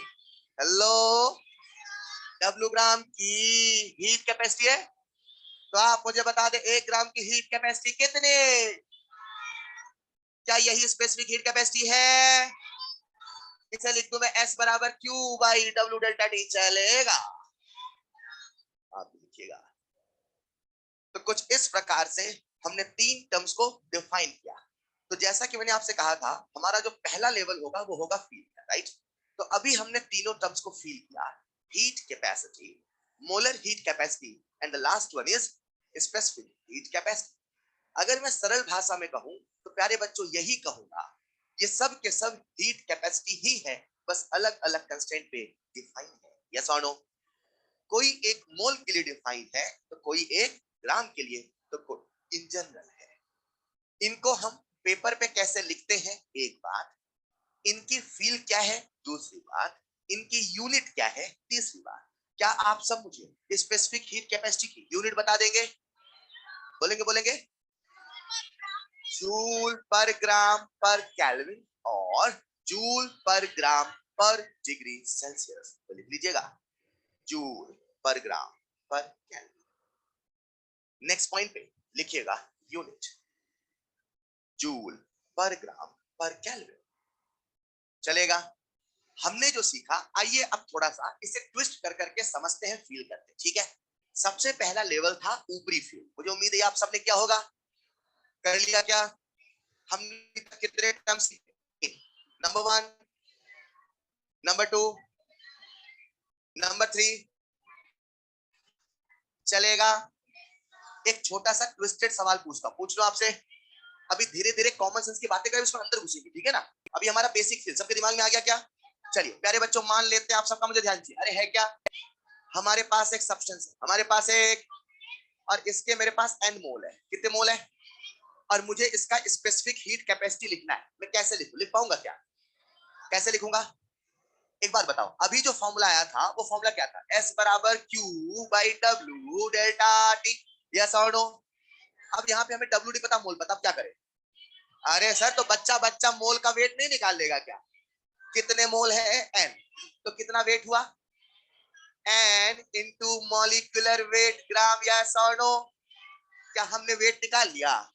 हेलो, डब्ल्यू ग्राम की हीट कैपेसिटी है। तो आप मुझे बता दे 1 ग्राम की हीट कैपेसिटी कितने? क्या यही स्पेसिफिक हीट कैपेसिटी है? इसे लिख दूं मैं S बराबर Q by W delta T। चलेगा? आप लिखिएगा। तो कुछ इस प्रकार से हमने 3 टर्म्स को डिफाइन किया। तो जैसा कि मैंने आपसे कहा था, हमारा जो पहला लेवल होगा वो होगा फील का, राइट? तो अभी हमने तीनों टर्म्स को फील किया, heat capacity, molar heat capacity and the last one is specific heat capacity. अगर मैं सरल भाषा में कहूं तो प्यारे बच्चों यही कहूंगा, ये सब के सब हीट कैपेसिटी ही है, बस अलग अलग कंस्टेंट पे डिफाइन है। यस और नो? कोई एक मोल के लिए डिफाइन है, तो कोई एक ग्राम के लिए, तो कोई इन जनरल है। इनको हम पेपर पे कैसे लिखते हैं एक बात, इनकी फील क्या है दूसरी बात, इनकी यूनिट क्या है तीसरी बात। क्या आप सब मुझे स्पेसिफिक हीट कैपेसिटी की यूनिट बता देंगे? बोलेंगे? बोलेंगे? जूल पर ग्राम पर केल्विन और जूल पर ग्राम पर डिग्री सेल्सियस। तो लिख लीजिएगा, जूल पर ग्राम पर केल्विन। नेक्स्ट पॉइंट पे लिखिएगा यूनिट, जूल पर ग्राम पर केल्विन। चलेगा? हमने जो सीखा, आइए अब थोड़ा सा इसे ट्विस्ट कर करके समझते हैं, फील करते हैं। ठीक है? सबसे पहला लेवल था ऊपरी फील। मुझे उम्मीद है आप सबने क्या होगा कर लिया। क्या हमने कितने टर्म्स सीखे? Number 1, number 2, number 3। चलेगा? एक छोटा सा ट्विस्टेड सवाल पूछ लो आपसे। अभी धीरे धीरे कॉमन सेंस की बातें करें, उसमें अंदर घुसेंगे। ठीक है ना? अभी हमारा बेसिक फील सबके दिमाग में आ गया क्या? चलिए प्यारे बच्चों, मान लेते हैं आप सबका मुझे ध्यान चाहिए। अरे है क्या? हमारे पास एक सब्सटेंस है, हमारे पास एक, और इसके मेरे पास n मोल है। कितने मोल है? और मुझे इसका स्पेसिफिक हीट कैपेसिटी लिखना है। मैं कैसे लिखूं? लिख पाऊंगा क्या? कैसे लिखूंगा? एक बार बताओ। अभी जो फॉर्मूला आया था वो फॉर्मूला क्या था? S बराबर Q by W delta T। Yes और नो? अब यहाँ पे हमें WD पता, मोल पता, अब क्या करें? अरे सर, तो बच्चा बच्चा मोल का वेट नहीं निकाल लेगा क्या? कितने मोल है? n। तो कितना वेट हुआ? n इंटू मॉलिक्यूलर वेट ग्राम। यस और नो? क्या हमने वेट निकाल लिया?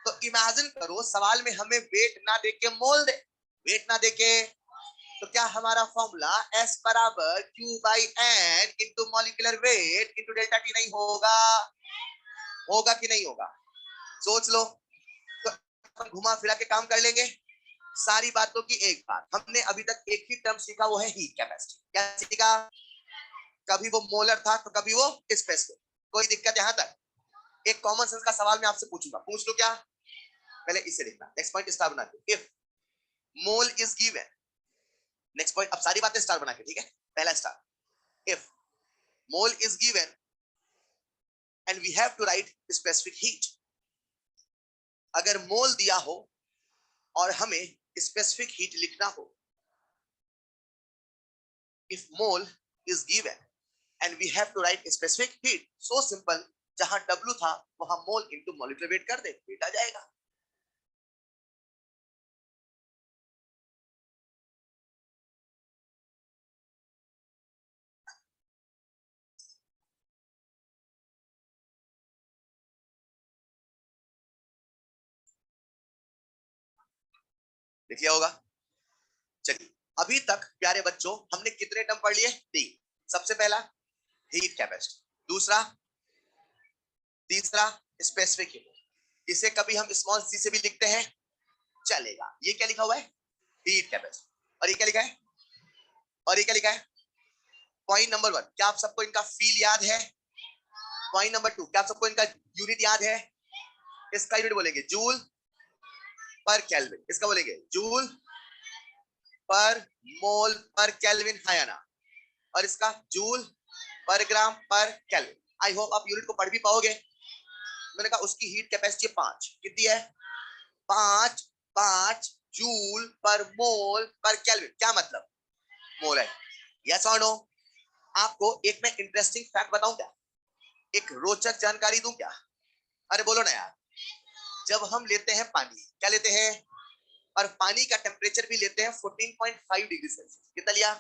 तो इमेजिन करो, सवाल में हमें वेट ना देके मोल दे, वेट ना देके तो क्या हमारा फॉर्मूला S बराबर Q by N into molecular weight into delta T नहीं होगा? होगा कि नहीं होगा? सोच लो। तो घुमा फिरा के काम कर लेंगे। सारी बातों की एक बात, हमने अभी तक एक ही टर्म सीखा, वो है हीट कैपेसिटी। क्या सीखा? कभी वो मोलर था तो कभी वो स्पेसिफिक। कोई दिक्कत यहां तक? एक कॉमन सेंस का सवाल मैं आपसे पूछूंगा, पूछ लो क्या? पहले इसे लिखना, नेक्स्ट पॉइंट स्टार बना के। If mole is given, next point, अब सारी बातें स्टार बना के, ठीक है? पहला star, if mole is given and we have to write specific heat. अगर मोल दिया हो और हमें स्पेसिफिक हीट लिखना हो, if mole is given and we have to write specific heat, so simple, जहां W था वहां मोल इंटू मॉलिक्यूलर वेट कर दे, वेट आ जाएगा। लिख लिया होगा। चलिए, अभी तक प्यारे बच्चों हमने कितने टर्म पढ़ लिए? 3। सबसे पहला हीट कैपेसिटी, दूसरा, तीसरा स्पेसिफिक हीट। इसे कभी हम स्मॉल सी से भी लिखते हैं, चलेगा। ये क्या लिखा हुआ है? Heat capacity. और ये क्या लिखा है? और ये क्या लिखा है? पॉइंट नंबर 1, क्या आप सबको इनका फील याद है? पॉइंट नंबर 2, क्या आप सबको इनका यूनिट याद है? इसका यूनिट बोलेंगे जूल पर केल्विन, इसका बोलेंगे जूल पर मोल पर केल्विन, है ना? और इसका जूल पर ग्राम पर केल्विन। आई होप आप यूनिट को पढ़ भी पाओगे। मैंने कहा उसकी हीट कैपेसिटी 5, कितनी है? 5 5 जूल पर मोल पर केल्विन। क्या मतलब? मोल है। यस और नो? आपको एक मैं इंटरेस्टिंग फैक्ट बताऊं क्या? एक रोचक जानकारी दूं क्या? अरे बोलो ना यार। जब हम लेते हैं पानी, क्या लेते हैं? और पानी का टेम्परेचर भी लेते हैं 14.5 डिग्री सेल्सियस। कितना लिया?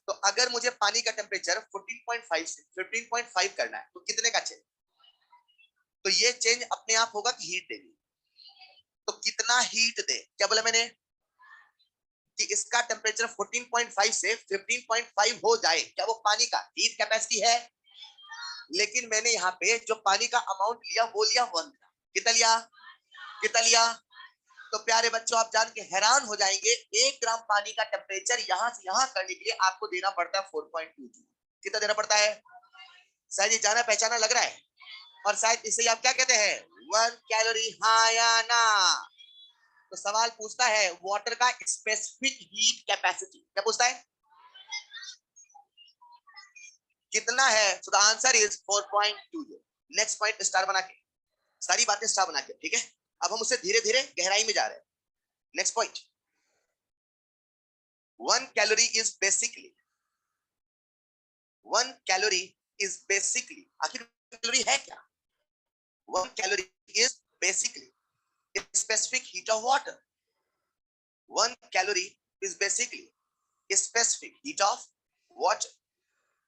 तो अगर मुझे पानी का टेम्परेचर 14.5 से 15.5 करना है तो कितने का चेंज? तो ये चेंज अपने आप होगा कि हीट देगी? तो कितना हीट दे? क्या बोला मैंने? कि इसका टेम्परेचर 14.5 से 15.5 हो जाए, क्या वो पानी का हीट कैपेसिटी है? लेकिन मैंने यहाँ पे जो पानी का अमाउंट लिया वो लिया 1 ग्राम। कितना लिया? कितना लिया? तो प्यारे बच्चों आप जान के हैरान हो जाएंगे, 1 ग्राम पानी का टेम्परेचर यहां से यहां करने के लिए आपको देना पड़ता है 4.2 जूल। कितना देना पड़ता है? शायद ये जाना पहचाना लग रहा है। और शायद इसे आप क्या कहते हैं? 1 कैलोरी, हाँ या ना? तो सवाल पूछता है वाटर का स्पेसिफिक हीट कैपेसिटी, क्या पूछता है? कितना है? सो the answer is 4.2 joule. Next point star बना के, सारी बातें स्टार बना के, ठीक है? अब हम उससे धीरे धीरे गहराई में जा रहे हैं। Next point, 1 calorie is basically, 1 calorie is basically, आखिर कैलोरी है क्या? 1 calorie is basically specific heat of water. 1 calorie is basically specific heat of water.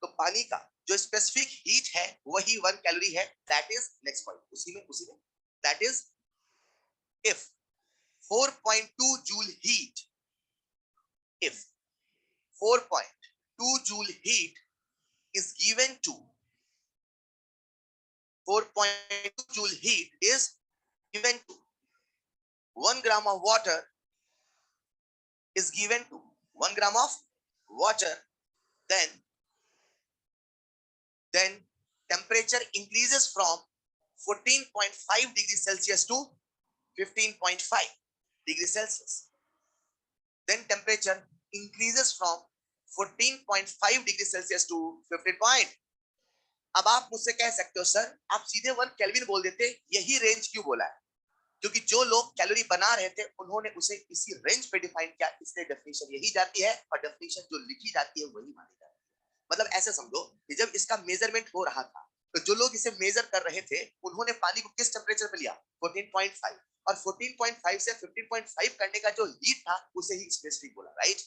तो पानी का जो स्पेसिफिक हीट है वही 1 कैलोरी है। दैट इज, नेक्स्ट पॉइंट, उसी में that is, if 4.2 joule heat, if 4.2 joule heat is given to, 4.2 joule heat is given to 1 gram of water, is given to 1 gram of water, then temperature increases from 14.5 degrees Celsius to 15.5 degrees Celsius. Then temperature increases from 14.5 degrees Celsius to 15. अब आप मुझसे कह सकते हो sir आप सीधे 1 kelvin बोल देते, यही रेंज क्यों बोला है? क्योंकि जो लोग कैलोरी बना रहे थे उन्होंने उसे इसी रेंज पे डिफाइन किया, इसलिए डेफिनेशन यही जाती है और डेफिनेशन जो लिखी जाती है वही मानी जाती है। मतलब ऐसे समझो कि जब इसका मेजरमेंट हो रहा था तो जो लोग इसे मेजर कर रहे थे उन्होंने पानी को किस टेम्परेचर पे लिया? 14.5, और 14.5 से 15.5 करने का जो हीट था उसे ही स्पेसिफिक बोला, राइट?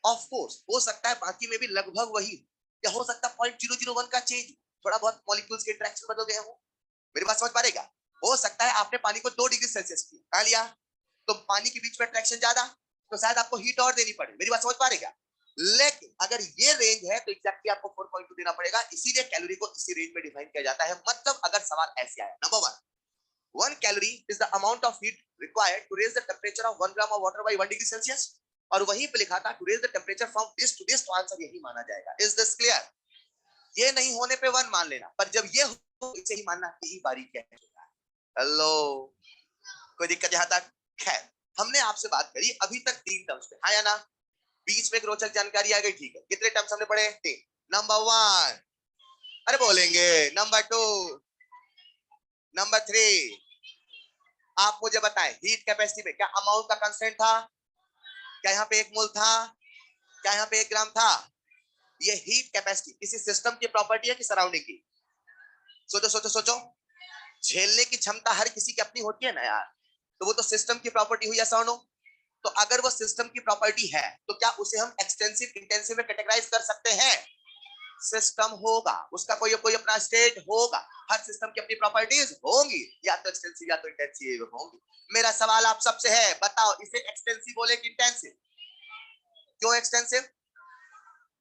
ऑफ कोर्स हो सकता है बाकी में भी लगभग वही, या हो सकता है 0.001 का चेंज, थोड़ा बहुत मॉलिक्यूल्स के इंटरेक्शन बदल गए हो। मेरी बात समझ पा रहे क्या? हो सकता है आपने पानी को 2 डिग्री सेल्सियस किया, कहा लिया, तो पानी के बीच में अट्रैक्शन ज्यादा, तो शायद आपको हीट और देनी पड़े। मेरी बात समझ पा रहे क्या? लेकिन अगर ये रेंज है तो एग्जैक्टली आपको 4.2 देना पड़ेगा, इसीलिए कैलोरी को इसी रेंज में डिफाइन किया जाता है। मतलब अगर सवाल ऐसे आया, number 1 calorie is the amount of heat required to raise the temperature of 1 gram of water by 1 degree Celsius, और वहीं पे लिखा था to raise the temperature from this to this, तो आंसर यही माना जाएगा। Is this clear? ये नहीं होने पे 1 मान लेना, पर जब ये हो इसे ही मानना कि ई बारीक क्या है। हेलो, कोई दिक्कत यहाँ तक? खैर, हमने आपसे बात करी अभी तक 3 टर्म्स पे, हाँ या ना? बीच में एक रोचक जानकारी आ गई, ठीक है। कितने टर्म्स हमने पढ़े? 3। नंबर 1, अरे बोलेंगे, नंबर 2, नंबर 3। आप मुझे बताएं, हीट कैपेसिटी में क्या अमाउंट का कंस्टेंट था? क्या यहाँ पे 1 मोल था? क्या यहाँ पे 1 ग्राम था? ये हीट कैपेसिटी किसी सिस्टम की प्रॉपर्टी है कि सराउंडिंग की? सोचो सोचो सोचो। झेलने की क्षमता हर किसी की अपनी होती है ना यार, तो वो तो सिस्टम की प्रॉपर्टी हुई, ऐसा हो। तो अगर वो सिस्टम की प्रॉपर्टी है तो क्या उसे हम एक्सटेंसिव इंटेंसिव में कैटेगराइज कर सकते हैं? सिस्टम होगा, उसका कोई कोई अपना स्टेट होगा, हर सिस्टम की अपनी प्रॉपर्टीज होंगी, या तो एक्सटेंसिव या तो इंटेंसिव होंगी। मेरा सवाल आप सबसे है, बताओ इसे एक्सटेंसिव बोले कि इंटेंसिव? क्यों एक्सटेंसिव?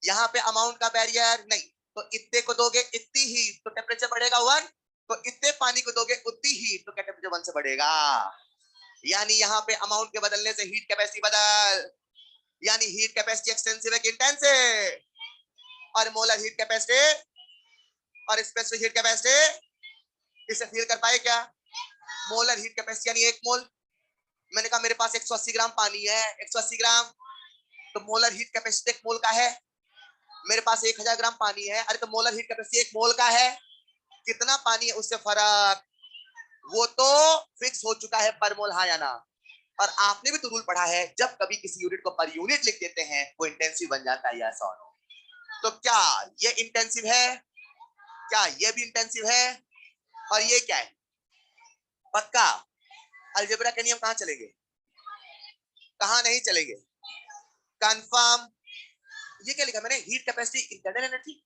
यहाँ पे अमाउंट का बैरियर नहीं, तो इतने को दोगे इतनी ही तो टेम्परेचर बढ़ेगा 1, तो इतने पानी को दोगे उतनी ही तो टेम्परेचर 1 से बढ़ेगा। यानी यहाँ पे अमाउंट के बदलने से हीट कैपेसिटी बदल, यानी हीट कैपेसिटी एक्सटेंसिव है कि इंटेंसिव? और मोलर हीट कैपेसिटी और स्पेसिफिक हीट कैपेसिटी, इसे फील कर पाए क्या? मोलर हीट कैपेसिटी यानी 1 मोल। मैंने कहा मेरे पास 180 ग्राम पानी है, 180 ग्राम, तो मोलर हीट कैपेसिटी 1 मोल का है। मेरे पास 1000 ग्राम पानी है, अरे तो मोलर हीट कैपेसिटी 1 मोल का है। कितना पानी है उससे फर्क, वो तो फिक्स हो चुका है पर मोल, हाँ या ना? और आपने भी तो रूल पढ़ा है, जब कभी किसी यूनिट को पर यूनिट लिख देते हैं वो इंटेंसिव बन जाता है, या ऐसा हो? तो क्या ये इंटेंसिव है? क्या ये भी इंटेंसिव है? और ये क्या है? पक्का? अलजेब्रा के नियम कहां चलेंगे, कहां नहीं चलेंगे? कंफर्म? ये क्या लिखा मैंने, हीट कैपेसिटी इंटरनल एनर्जी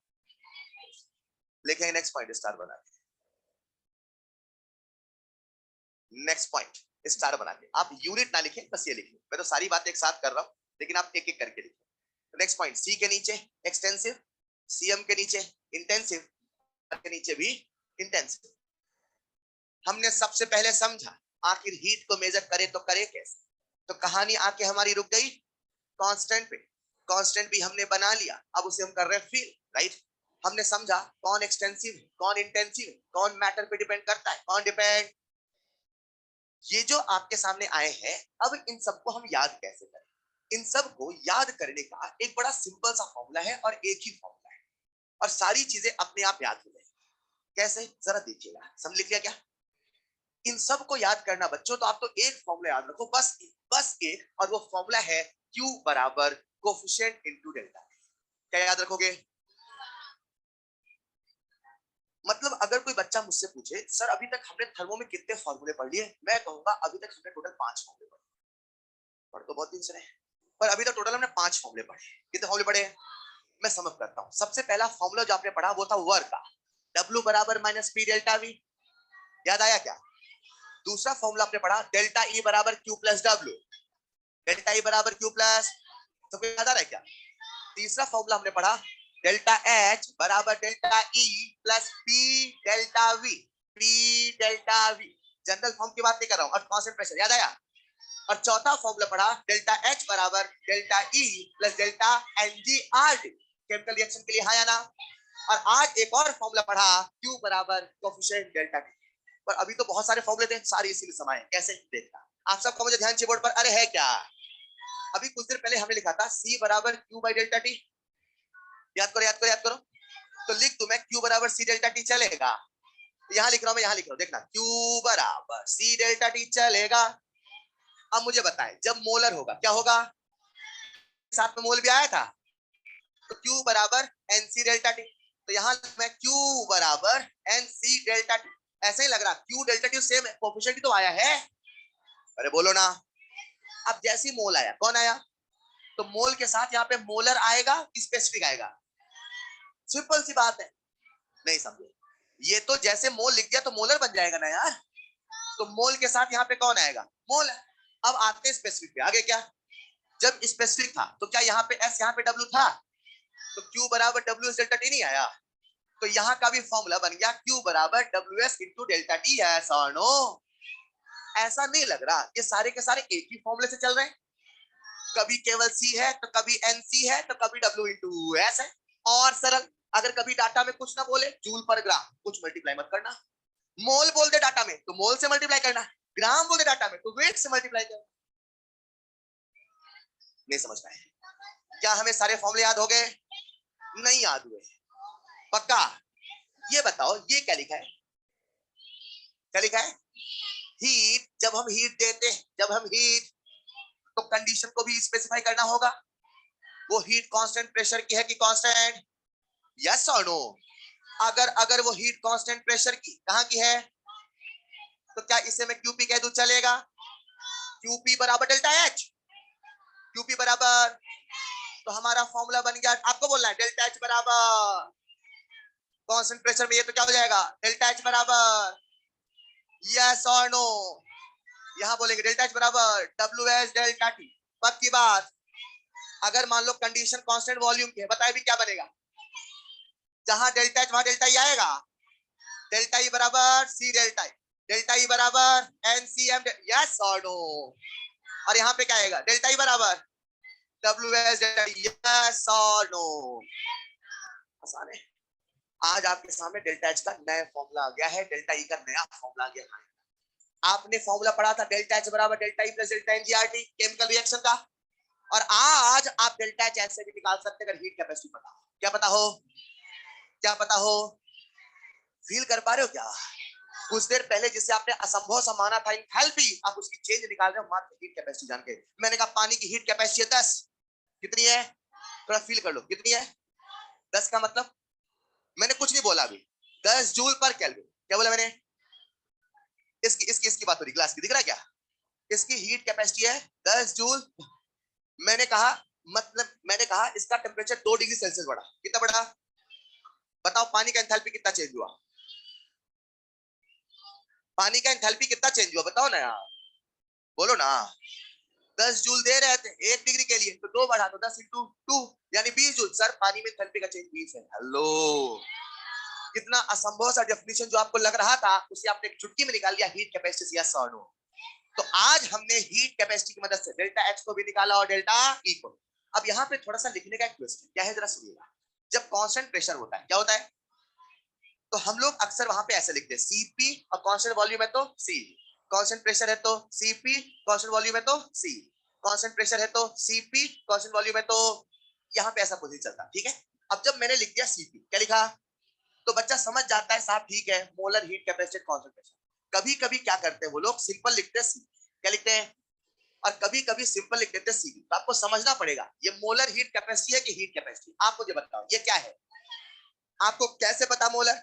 लिखे। नेक्स्ट पॉइंट स्टार बना के, नेक्स्ट पॉइंट स्टार बना के, आप यूनिट ना लिखें, बस ये लिखें। मैं तो सारी बातें एक साथ कर रहा हूं, लेकिन आप एक एक करके लिखें। नेक्स्ट पॉइंट, सी के नीचे एक्सटेंसिव, सीएम के नीचे इंटेंसिव, के नीचे भी इंटेंसिव। हमने सबसे पहले समझा आखिर हीट को मेजर करे तो करे कैसे, तो कहानी आके हमारी रुक गई कांस्टेंट पे। कांस्टेंट भी हमने बना लिया, अब उसे हम कर रहे हैं फील, राइट? हमने समझा कौन एक्सटेंसिव है, कौन इंटेंसिव है, कौन मैटर पे डिपेंड करता है, कौन डिपेंड। ये जो आपके सामने आए हैं, अब इन सबको हम याद कैसे करें? इन सब को याद करने का एक बड़ा सिंपल सा फॉर्मूला है, और एक ही फॉर्मूला है, और सारी चीजें अपने आप याद हो जाएगी। कैसे, जरा देखिएगा। समझ लिख लिया क्या? इन सब को याद करना बच्चों, तो आप तो एक फॉर्मूला याद रखो, बस बस एक, और वो फॉर्मूला है Q बराबर कोफिशिएंट इनटू डेल्टा। क्या याद रखोगे? मतलब अगर कोई बच्चा मुझसे पूछे सर अभी तक हमने थर्मो में कितने फॉर्मूले पढ़ लिए, मैं कहूंगा अभी तक हमने टोटल 5 फॉर्मूले पढ़े। पढ़ तो बहुत दिन से रहे, पर अभी तक टोटल हमने 5 फॉर्मूले पढ़े। कितने फॉर्मूले पढ़े? मैं समझ करता हूँ। सबसे पहला फॉर्मूला जो आपने पढ़ा वो था वर्क का, W बराबर माइनस पी डेल्टा वी। याद आया क्या? दूसरा फॉर्मूला आपने पढ़ा डेल्टा ई बराबर Q plus W, delta E बराबर क्यू प्लस, तो याद आ रहा है क्या? तीसरा फॉर्मूला हमने पढ़ा डेल्टा एच बराबर delta E plus P delta we, P delta we. General form की बात नहीं कर रहा हूं, और कांस्टेंट प्रेशर याद आया। और चौथा फॉर्मूला पढ़ा डेल्टा एच बराबर delta E plus delta एनजीआरटी, chemical reaction के लिए, हाँ या ना? और आज एक और फॉर्मूला पढ़ा क्यू बराबर कोफिशिएंट डेल्टा टी। पर अभी तो बहुत सारे फॉर्मूले थे, सारे इसीलिए समाये। कैसे देखना आप सबका मुझे ध्यान चाहिए बोर्ड पर, अरे है क्या? अभी कुछ देर पहले हमने लिखा था C बराबर Q बाई डेल्टा टी। याद करो याद करो याद करो। तो लिख दूं मैं Q बराबर C डेल्टा टी, चलेगा? यहां लिख रहा हूं मैं, यहां लिख रहा हूं, देखना Q बराबर C डेल्टा टी चलेगा। अब मुझे बताएं जब मोलर होगा क्या होगा? साथ में मोल भी आया था, तो Q बराबर NC डेल्टा टी। तो यहां मैं Q बराबर NC डेल्टा टी, ऐसे ही लग रहा Q डेल्टा टी सेम है, कोफिशिएंट तो आया है, अरे बोलो ना। अब जैसी मोल आया, कौन आया? तो मोल के साथ यहाँ पे मोलर आएगा कि स्पेसिफिक आएगा? सिंपल सी बात है, नहीं समझे? ये तो जैसे मोल लिख दिया तो मोलर बन जाएगा ना यार। तो मोल के साथ यहाँ पे कौन आएगा? मोल। अब आते हैं स्पेसिफिक पे, आगे क्या? जब स्पेसिफिक था तो क्या यहाँ पे एस यहाँ पे डब्ल्यू था, तो क्यू बराबर डब्ल्यू एस डेल्टा टी नहीं आया, तो यहाँ का भी फॉर्मूला बन गया क्यू बराबर W S into delta T. ऐसा और नो, ऐसा नहीं लग रहा ये सारे के सारे एक ही फॉर्मूले से चल रहे हैं, कभी केवल सी है तो कभी एन सी है तो कभी डब्ल्यू इंटू एस है। और सरल, अगर कभी डाटा में कुछ ना बोले जूल पर ग्राम, कुछ मल्टीप्लाई मत करना, मोल बोल दे डाटा में तो मोल से मल्टीप्लाई करना, ग्राम बोल दे डाटा में तो वेट से मल्टीप्लाई करना। नहीं समझ पाए क्या? हमें सारे फॉर्मूले याद हो गए? नहीं याद हुए पक्का? ये बताओ ये क्या लिखा है, क्या लिखा है? हीट, जब हम हीट देते हैं, जब हम हीट, तो कंडीशन को भी स्पेसिफाई करना होगा, वो हीट कांस्टेंट प्रेशर की है कि कांस्टेंट, यस और नो? अगर अगर वो हीट कांस्टेंट प्रेशर की कहां की है, तो क्या इसे मैं क्यूपी कह दूं चलेगा? क्यूपी बराबर डेल्टा एच, क्यूपी बराबर, तो हमारा फॉर्मूला बन गया, आपको बोलना है डेल्टा एच बराबर कांस्टेंट प्रेशर में, ये तो क्या हो जाएगा डेल्टा एच बराबर, यस और नो? यहां बोलेंगे डेल्टा एच बराबर डब्ल्यू एस डेल्टा टी। पक्की बात? अगर मान लो कंडीशन कांस्टेंट वॉल्यूम की है, बताए भी क्या बनेगा, जहां डेल्टा एच वहां डेल्टा ई आएगा, डेल्टा ई बराबर सी डेल्टा ई, डेल्टा ई बराबर एन सी एम, यस और नो? और यहाँ पे क्या आएगा, डेल्टा ई बराबर W S delta E, yes और नो? आसान है। आज आपके सामने डेल्टा एच का नया फॉर्मूला आ गया है, डेल्टा ई का नया फॉर्मूला आ गया है। आपने फॉर्मूला पढ़ा था डेल्टा एच बराबर delta E plus delta N G R T chemical reaction का, और आज आप डेल्टा एच ऐसे भी निकाल सकते हैं अगर हीट कैपेसिटी पता हो। क्या पता हो? क्या पता हो? फील कर पा रहे हो क्या? कुछ देर पहले जिसे आपने असंभव सा माना था एंथैल्पी, आप उसकी चेंज निकाल रहे हो मात्र हीट कैपेसिटी जान के। मैंने कहा पानी की हीट कैपेसिटी है 10, कितनी है थोड़ा फील कर लो, कितनी है 10 का मतलब, मैंने कुछ नहीं बोला अभी, 10 जूल पर केल्विन। क्या बोला मैंने? इसकी इसकी इसकी बात हो रही, ग्लास की, दिख रहा है क्या? इसकी हीट कैपेसिटी है 10 जूल। मैंने कहा, मतलब मैंने कहा इसका टेम्परेचर 2 डिग्री सेल्सियस बढ़ा, कितना बढ़ा बताओ? पानी का एंथैल्पी कितना चेंज हुआ? पानी का एंथैल्पी कितना चेंज हुआ बताओ ना यार, बोलो ना। 10 जूल दे रहे थे 1 डिग्री के लिए, तो 2 बढ़ा तो 10 इंटू 2 यानी 20 जूल। सर पानी में एंथैल्पी का चेंज 20 है। हेलो, कितना असंभव सा डेफिनेशन जो आपको लग रहा था उसे आपने एक चुटकी में निकाल दिया, हीट कैपेसिटी, यस और नो? तो आज हमने हीट कैपेसिटी की मदद से डेल्टा एच को भी निकाला और डेल्टा ई को। अब यहाँ पे थोड़ा सा लिखने का एक ट्विस्ट क्या है, जरा सुनिएगा। जब कांस्टेंट प्रेशर होता है क्या होता है, तो हम लोग अक्सर वहां पे ऐसे लिखते हैं सीपी, और कांस्टेंट वॉल्यूम है तो सी, कांस्टेंट प्रेशर है तो सीपी, कांस्टेंट वॉल्यूम है तो सी, कांस्टेंट प्रेशर है तो सीपी, कांस्टेंट वॉल्यूम है तो, यहाँ पे ऐसा कुछ नहीं चलता, ठीक है? अब जब मैंने लिख दिया सीपी, क्या लिखा, तो बच्चा समझ जाता है साहब ठीक है, मोलर हीट कैपेसिटी कांसंट्रेशन। कभी कभी क्या करते हैं वो लोग, सिंपल लिखते हैं सी, क्या लिखते हैं, और कभी कभी सिंपल लिख देते हैं सी। तो आपको समझना पड़ेगा ये मोलर हीट कैपेसिटी है कि हीट कैपेसिटी। आप मुझे बताओ ये क्या है, आपको कैसे पता मोलर?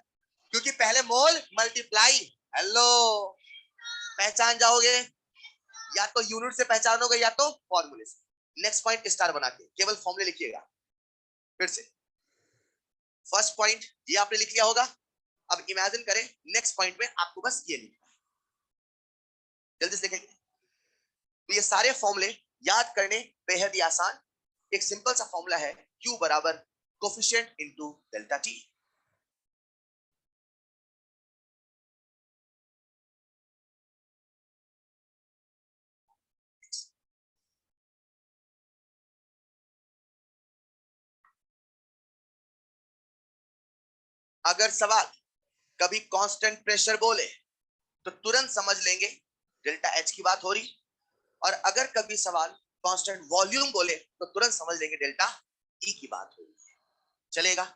क्योंकि पहले मोल मल्टीप्लाई, हेलो, पहचान जाओगे, या तो यूनिट से पहचानोगे या तो फॉर्मूले से। नेक्स्ट पॉइंट स्टार बना के केवल फॉर्मूले लिखिएगा। फिर से फर्स्ट पॉइंट ये आपने लिख लिया होगा, अब इमेजिन करें नेक्स्ट पॉइंट में आपको बस ये लिखना है, जल्दी से लिखेंगे। तो ये सारे फॉर्मूले याद करने बेहद ही आसान, एक सिंपल सा फॉर्मूला है, Q बराबर कोफिशिएंट इनटू डेल्टा टी। अगर सवाल कभी कांस्टेंट प्रेशर बोले तो तुरंत समझ लेंगे डेल्टा एच की बात हो रही, और अगर कभी सवाल कांस्टेंट वॉल्यूम बोले तो तुरंत समझ लेंगे डेल्टा ई की बात हो रही है। चलेगा?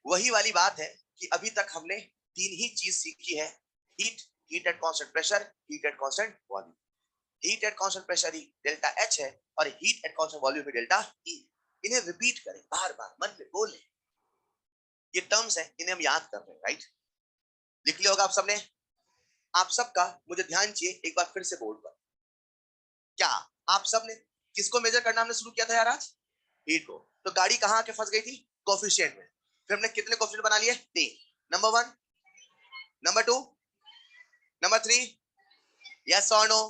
वही वाली बात है कि अभी तक हमने तीन ही चीज सीखी है, heat, heat at constant pressure, heat at constant volume. Heat at constant pressure he delta H है, और heat at constant volume he delta E. इन्हें रिपीट करें बार बार, मन में बोले, ये टर्म्स है, इन्हें हम याद कर रहे हैं, राइट? लिख लिया होगा आप सबने? आप सबका मुझे ध्यान चाहिए एक बार फिर से बोर्ड पर। क्या आप सबने किसको मेजर करना हमने शुरू किया था यार आज? हीट को। तो गाड़ी कहां आके फंस गई थी? कोफिशिएंट में। फिर हमने कितने कोफिशिएंट बना लिए? 3, नंबर 1, नंबर 2, नंबर 3, यस और नो?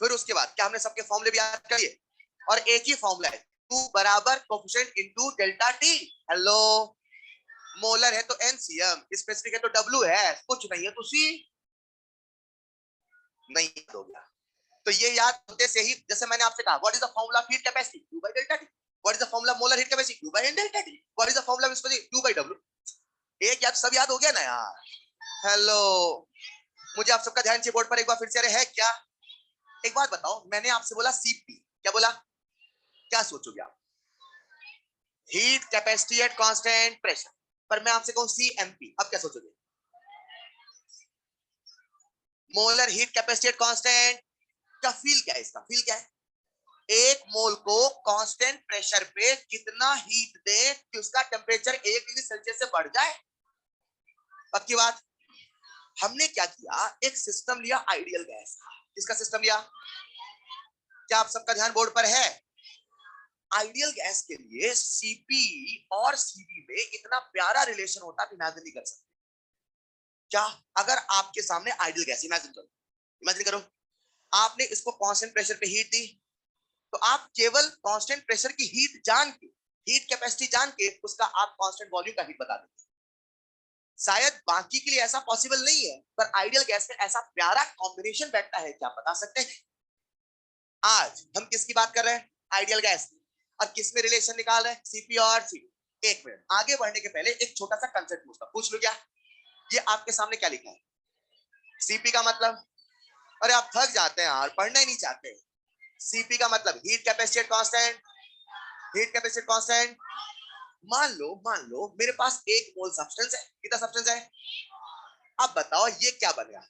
फिर उसके बाद क्या हमने सबके फॉर्मूले भी याद कर लिए? और एक ही फॉर्मूला है, Q बराबर coefficient into delta T. Hello, molar है तो एनसीएम, स्पेसिफिक है तो डब्ल्यू है, कुछ नहीं है तो सी। नहीं हो गया तो ये याद होते से ही, जैसे मैंने आपसे कहा what is the formula of heat capacity, Q by delta T. What is the formula molar heat capacity, Q by delta T. What is the formula viscosity, Q by W. एक याद सब याद हो गया ना यार। हेलो, मुझे आप सबका ध्यान चाहिए बोर्ड पर एक बार फिर से, अरे है क्या। एक बात बताओ, मैंने आपसे बोला सीपी, क्या बोला, क्या सोचोगे आप? Heat capacity at constant pressure. पर मैं आपसे कहूं सीएमपी, अब क्या सोचोगे? Molar heat capacity at constant. का फील क्या है, इसका फील क्या है? एक मोल को कांस्टेंट प्रेशर पे कितना हीट दे कि उसका टेम्परेचर 1 डिग्री सेल्सियस से बढ़ जाए। पक्की बात। हमने क्या किया, एक सिस्टम लिया आइडियल गैस का। किसका सिस्टम लिया? क्या आप सबका ध्यान बोर्ड पर है? आइडियल गैस के लिए सीपी और सीबी में इतना प्यारा रिलेशन होता है, इमेजिन नहीं कर सकते। क्या? अगर आपके सामने आइडियल गैस, इमेजिन करो आपने इसको कांस्टेंट प्रेशर पे हीट दी, तो आप केवल कांस्टेंट प्रेशर की हीट जान के, हीट कैपेसिटी जान के उसका आप कांस्टेंट वॉल्यूम का हीट बता देते। शायद बाकी के लिए ऐसा पॉसिबल नहीं है, पर आइडियल गैस में ऐसा प्यारा कॉम्बिनेशन बैठता है, क्या बता सकते हैं? आज हम किसकी बात कर रहे हैं? आइडियल गैस की। और किस में रिलेशन निकाल रहे हैं? सीपी और सीपी। एक मिनट आगे बढ़ने के पहले एक छोटा सा कंसेप्ट पूछ लो। क्या ये आपके सामने क्या लिखा है? सीपी का मतलब, अरे आप थक जाते हैं यार, पढ़ना ही नहीं चाहते। सीपी का मतलब heat capacity constant, heat capacity constant. मान लो मेरे पास एक मोल सब्सटेंस है। कितना सब्सटेंस है? अब बताओ ये क्या बनेगा?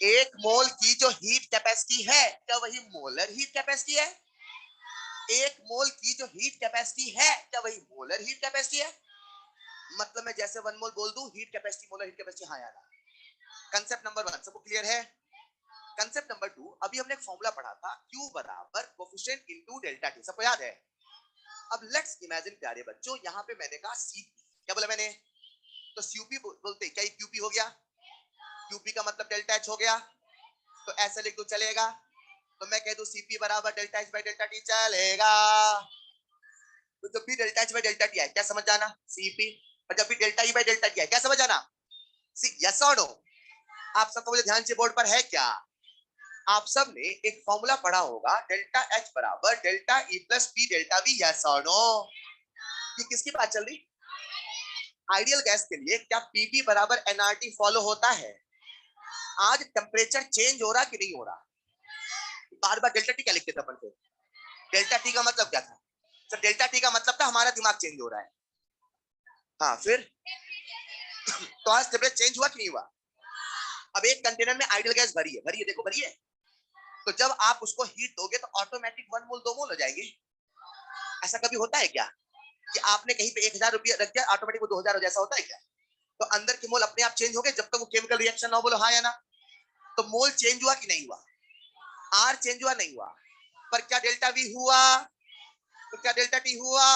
एक मोल की जो हीट कैपेसिटी है, क्या वही मोलर हीट कैपेसिटी है? एक मोल की जो हीट कैपेसिटी है, क्या वही मोलर हीट कैपेसिटी है? मतलब मैं जैसे 1 मोल बोल दूं heat capacity, molar heat capacity, हाँ यार। कंसेप्ट नंबर 1 सबको क्लियर है? कंसेप्ट नंबर 2, अभी हमने एक फॉर्मूला पढ़ा था, Q बराबर कोफिशिएंट इनटू डेल्टा टी, सबको याद है? अब लेट्स इमेजिन प्यारे बच्चों, यहाँ पे मैंने कहा सीपी, क्या बोला मैंने? तो सीपी बोलते क्या ये क्यूपी हो गया? क्यूपी का मतलब डेल्टा एच हो गया, तो ऐसे लिख दो चलेगा। तो मैं कह दूं सीपी बराबर delta H by delta T, चलेगा। तो जब भी delta H by delta T है क्या समझ जाना? सीपी। और जब भी delta E by delta T है क्या समझ जाना? सी। यस और नो? आप सबको मुझे ध्यान से बोर्ड पर है क्या? आप सब ने एक फॉर्मूला पढ़ा होगा, डेल्टा एच बराबर delta E plus P delta B. Yes और नो? ये किसकी बात चल रही? आइडियल गैस के लिए क्या पीबी बराबर एनआरटी फॉलो होता है? आज टेम्परेचर चेंज हो रहा कि नहीं हो रहा? बार बार डेल्टा टी क्या लिखते थे अपन को? डेल्टा टी का मतलब क्या था? तो डेल्टा टी का मतलब था हमारा दिमाग चेंज हो रहा है। हाँ फिर तो आज टेम्परेचर चेंज हुआ कि नहीं हुआ? अब एक कंटेनर में आइडियल गैस भरी है, भरी है, देखो भरी है। तो जब आप उसको हीट दोगे तो ऑटोमेटिक 1 मोल 2 मोल हो जाएगी। ऐसा कभी होता है क्या कि आपने कहीं पे 1000 रुपया रख दिया, ऑटोमेटिक वो 2000 जैसा होता है क्या? तो अंदर के मोल अपने आप चेंज हो गए जब तक वो केमिकल रिएक्शन ना हो। बोलो हाँ या ना? तो मोल चेंज हुआ कि नहीं हुआ? आर चेंज हुआ नहीं हुआ? पर क्या डेल्टा वी हुआ? तो क्या डेल्टा टी हुआ?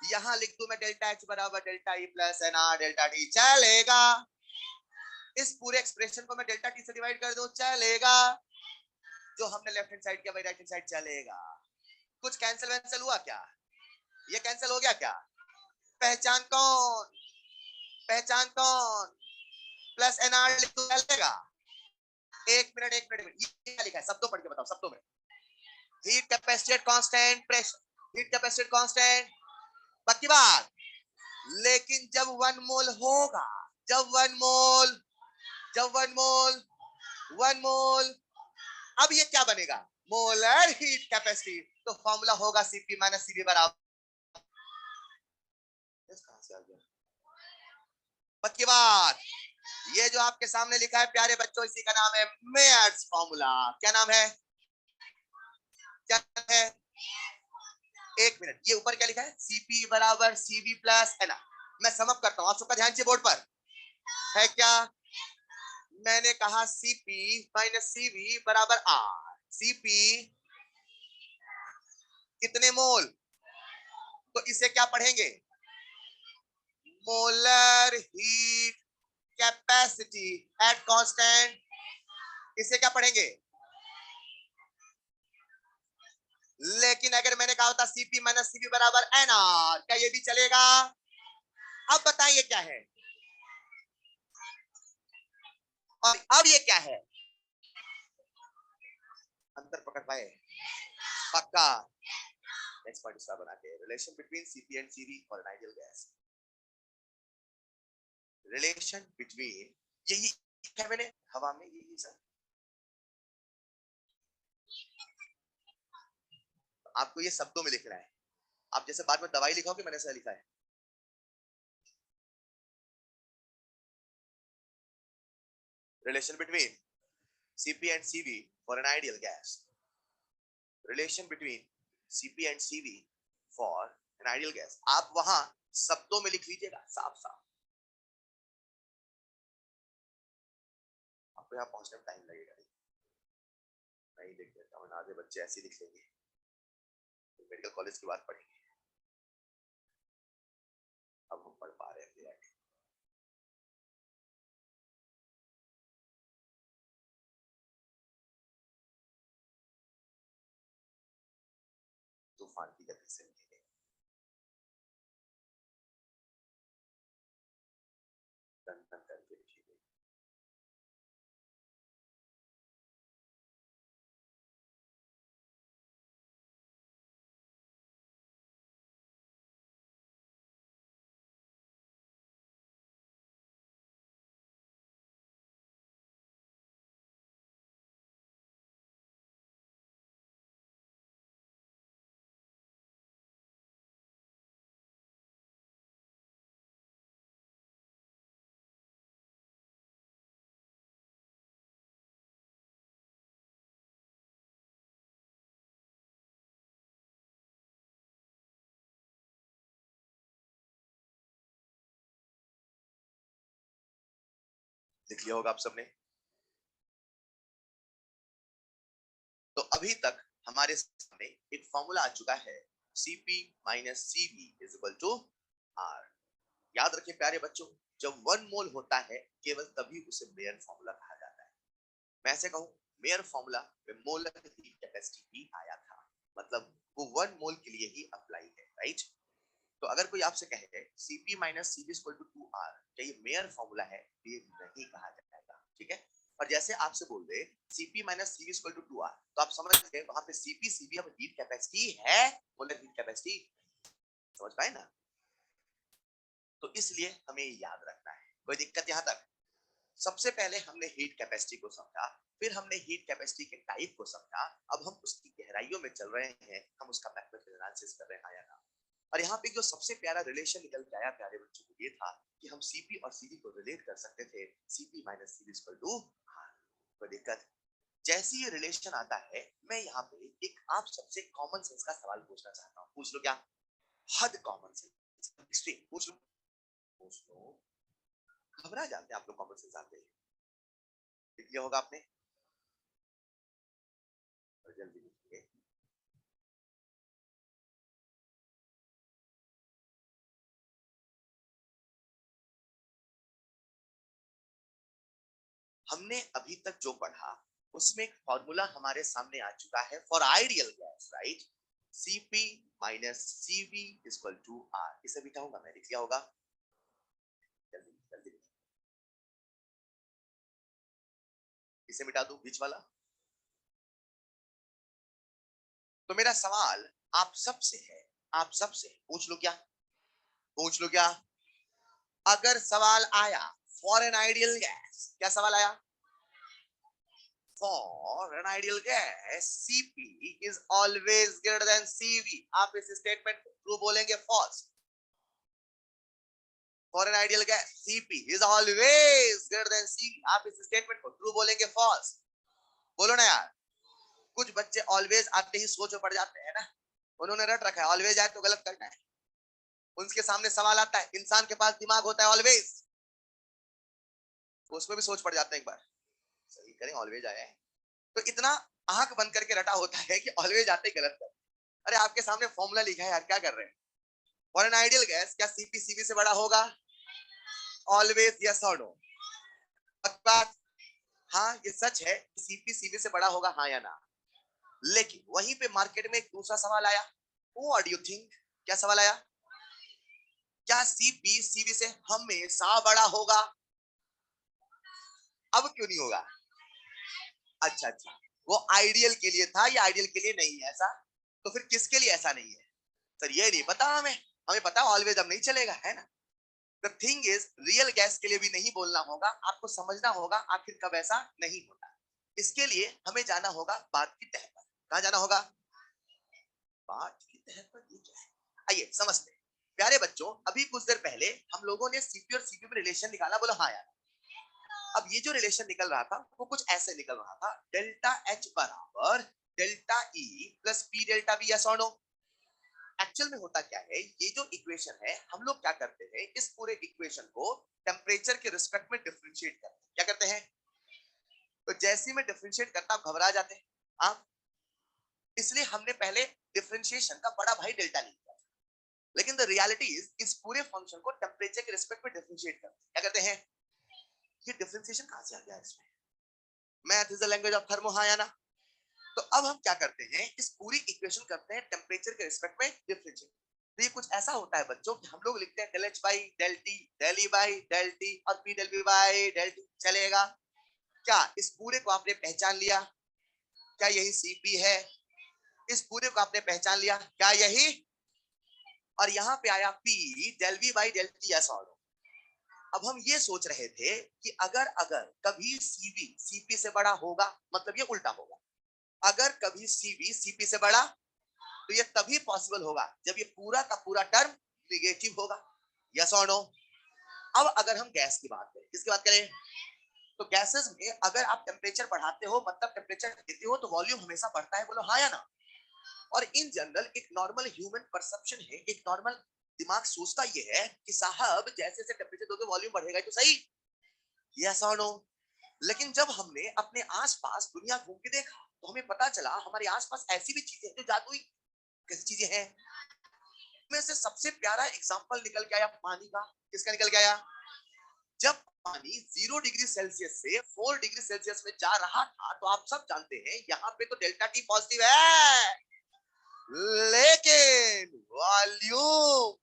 यहां लिख दूं मैं डेल्टा एच बराबर delta E plus N R delta T, चलेगा। इस पूरे एक्सप्रेशन को मैं डेल्टा टी से डिवाइड कर दूं, चलेगा। जो हमने लेफ्ट हैंड साइड किया वही राइट हैंड साइड चलेगा। कुछ कैंसिल वैंसिल हुआ क्या? ये कैंसिल हो गया क्या? पहचान कौन? पहचान कौन? प्लस एन आर लिख दूं, चलेगा? एक मिनट ये क्या लिखा है, शब्दों पढ़ के बताओ, शब्दों में। Heat capacity constant pressure, heat capacity constant, पक्की बात। लेकिन जब 1 मोल होगा, जब 1 मोल, जब 1 मोल, 1 मोल, अब ये क्या बनेगा? Molar heat capacity. तो फॉर्मूला होगा सीपी माइनस सीबी बराबर, कहां से आ गया? पक्की बात। ये जो आपके सामने लिखा है प्यारे बच्चों, इसी का नाम है मेयर्स फॉर्मूला। क्या नाम है? क्या है? एक मिनट, ये ऊपर क्या लिखा है? सीपी बराबर सीबी प्लस है ना। मैं समअप करता हूं, आप सबका ध्यान से बोर्ड पर है क्या? मैंने कहा सीपी माइनस सीबी बराबर आर। सीपी कितने मोल? तो इसे क्या पढ़ेंगे? Molar heat capacity at constant. इसे क्या पढ़ेंगे? लेकिन अगर मैंने कहा होता Cp माइनस Cv बराबर NR, क्या ये भी चलेगा? अब बताइए क्या है, और अब ये क्या है? अंतर पकड़ पाए? पक्का। नेक्स्ट पॉइंट इसका बनाते हैं, relation between Cp and Cv for an ideal gas. Relation between, यही है मैंने हवा में, यही सर। आपको ये शब्दों में लिखना है, आप जैसे बाद में दवाई लिखोगे मैंने ऐसा लिखा है। Relation between Cp and Cv for an ideal gas. Relation between Cp and Cv for an ideal gas. आप वहां शब्दों में लिख लीजिएगा साफ साफ, आपको यहाँ पहुंचने में टाइम लगेगा। नहीं लिख देता हूँ, आधे बच्चे ऐसे लिख लेंगे, तो मेडिकल कॉलेज की बात पढ़ेंगे। अब हम पढ़ पा रहे हैं आगे। तूफान की गति से लिखेंगे, टन टन करके लिखेंगे। लिख लिया होगा आप सबने। तो अभी तक हमारे सामने एक फॉर्मूला आ चुका है, Cp minus Cv is equal to R। याद रखें प्यारे बच्चों, जब 1 मोल होता है केवल तभी उसे मेयर फॉर्मूला कहा जाता है। मैं ऐसे कहूं, मेयर फॉर्मूला में मोलर हीट कैपेसिटी भी आया था, मतलब वो 1 मोल के लिए ही अप्लाई है, राइट? तो अगर कोई आपसे कहे Cp minus Cv equal to 2R, क्या ये मेयर फॉर्मूला है? ये नहीं कहा जाएगा, ठीक है। और जैसे आपसे बोल दे Cp minus Cv equal to 2R, तो आप समझ गए वहां पे Cp Cv अब हीट कैपेसिटी है, मोलर हीट कैपेसिटी, समझ पाए ना? तो इसलिए हमें याद रखना है। कोई दिक्कत यहां तक? सबसे पहले हमने हीट कैपेसिटी को समझा, फिर हमने हीट कैपेसिटी के टाइप को समझा, अब हम उसकी गहराइयों में चल रहे हैं, हम उसका मैथमेटिकल एनालिसिस कर रहे हैं या ना। और यहाँ पे जो सबसे प्यारा रिलेशन निकल के आया प्यारे बच्चों को ये था कि हम Cp और Cv को रिलेट कर सकते थे, Cp minus Cv equal to R। कोई दिक्कत? जैसे ये रिलेशन आता है, मैं यहाँ पे एक आप सबसे कॉमन सेंस का सवाल पूछना चाहता हूँ। पूछ लो क्या? हद कॉमन सेंस, एक्सट्रीम पूछ लो, पूछ लो। घबरा जाते हैं आप लोग कॉमन सेंस आते हैं। लिख लिया होगा आपने, और जल्दी लिखिए। हमने अभी तक जो पढ़ा उसमें एक फॉर्मूला हमारे सामने आ चुका है for ideal gas, right? Cp minus Cv equal to R। इसे मिटाऊंगा मैं, लिख लिया होगा, जल्दी जल्दी। इसे मिटा दूं बीच वाला। तो मेरा सवाल आप सबसे है, आप सबसे पूछ लो क्या, पूछ लो क्या? अगर सवाल आया फॉर एन आइडियल गैस, क्या सवाल आया? For an ideal gas, Cp is always greater than Cv। आप इस स्टेटमेंट को ट्रू बोलेंगे, false? For an ideal gas, Cp is always greater than Cv। आप इस स्टेटमेंट को ट्रू बोलेंगे, फॉल्स? बोलो ना यार। कुछ बच्चे ऑलवेज आते ही सोच में पड़ जाते हैं ना, उन्होंने रट रखा है ऑलवेज आए तो गलत करना है। उनके सामने सवाल आता है, इंसान के पास दिमाग होता है ऑलवेज, उसमें भी सोच पड़ जाते हैं एक बार, सही करें ऑलवेज आया है, तो इतना आंख बंद करके रटा होता है कि ऑलवेज आते ही गलत कर। अरे आपके सामने फॉर्मूला लिखा है यार, क्या कर रहे हैं? फॉर एन आइडियल गैस, क्या Cp Cv से बड़ा होगा? ऑलवेज, यस और नो? बात, हाँ ये सच है, Cp Cv से बड़ा होगा, हाँ या ना? लेकिन वहीं पे मार्केट में एक दूसरा सवाल आया, व्हाट डू यू थिंक, क्या सवाल आया, क्या सीपी सीवी से हमेशा बड़ा होगा? अब क्यों नहीं होगा? अच्छा अच्छा, वो आइडियल के लिए था, या आइडियल के लिए नहीं है ऐसा? तो फिर किसके लिए ऐसा नहीं है? सर ये नहीं पता हमें, हमें पता ऑलवेज अब नहीं चलेगा, है ना? The thing is, real gas के लिए भी नहीं बोलना होगा, आपको समझना होगा आखिर कब ऐसा नहीं होता। इसके लिए हमें जाना होगा बात की तह पर। कहां जाना होगा? बात की तह पर। ये क्या है, आइए समझते हैं। प्यारे बच्चों, अभी कुछ देर पहले हम लोगों ने सीपी और सीपी में रिलेशन निकाला, बोला हाँ यार। अब ये जो रिलेशन निकल रहा था वो कुछ ऐसे निकल रहा था, डेल्टा एच बराबर delta E plus P delta B, yes और नो? एक्चुअल में होता क्या है, ये जो इक्वेशन है हम लोग क्या करते हैं, इस पूरे इक्वेशन को टेम्परेचर के रिस्पेक्ट में डिफरेंशिएट करते हैं। क्या करते हैं? तो जैसे ही मैं डिफरेंशिएट करता आप घबरा जाते हैं आप, इसलिए हमने पहले डिफरेंशिएशन का बड़ा भाई डेल्टा लिया। लेकिन द रियलिटी इज, इस पूरे फंक्शन को टेम्परेचर के रिस्पेक्ट में डिफरेंशिएट करते हैं। क्या करते हैं? ये डिफरेंशिएशन कहां से आ गया इसमें? Math is the language of thermo, हाँ या ना? तो अब हम क्या करते हैं, इस पूरी इक्वेशन करते हैं टेम्परेचर के रिस्पेक्ट में डिफरेंशिएट। तो ये कुछ ऐसा होता है बच्चों कि हम लोग लिखते हैं del h by del t, del e by del t और p del b by del t। चलेगा क्या? इस पूरे को आपने पहचान लिया? क्या यही cp है? इस पूरे को आपने पहचान लिया? क्या यही? और यहाँ पे आया p del v by del t, ऐसा। अब हम ये सोच रहे थे कि अगर अगर कभी cv cp से बड़ा होगा, मतलब ये उल्टा होगा, अगर कभी cv cp से बड़ा, तो ये तभी पॉसिबल होगा जब ये पूरा का पूरा टर्म निगेटिव होगा, यस और नो? अब अगर हम गैस की बात करें, किसकी बात करें, तो गैसेस में अगर आप टेम्परेचर बढ़ाते हो, मतलब टेम्परेचर देते हो, तो वॉल्यूम हमेशा बढ़ता है, बोलो हाँ या ना? और इन जनरल एक नॉर्मल ह्यूमन परसेप्शन है, एक नॉर्मल दिमाग सोचता ये है कि साहब जैसे जैसे टेम्परेचर दोगे वॉल्यूम बढ़ेगा, तो सही, यस और नो? लेकिन जब हमने अपने आसपास दुनिया घूम के देखा, तो हमें पता चला हमारे आसपास ऐसी भी चीजें हैं जो जादुई कैसी चीजें हैं। में से सबसे प्यारा एग्जांपल निकल के आया पानी का। किसका निकल के आया? जब पानी 0 डिग्री सेल्सियस से 4 डिग्री सेल्सियस में जा रहा था, तो आप सब जानते हैं यहाँ पे तो डेल्टा टी पॉजिटिव है, लेकिन वॉल्यूम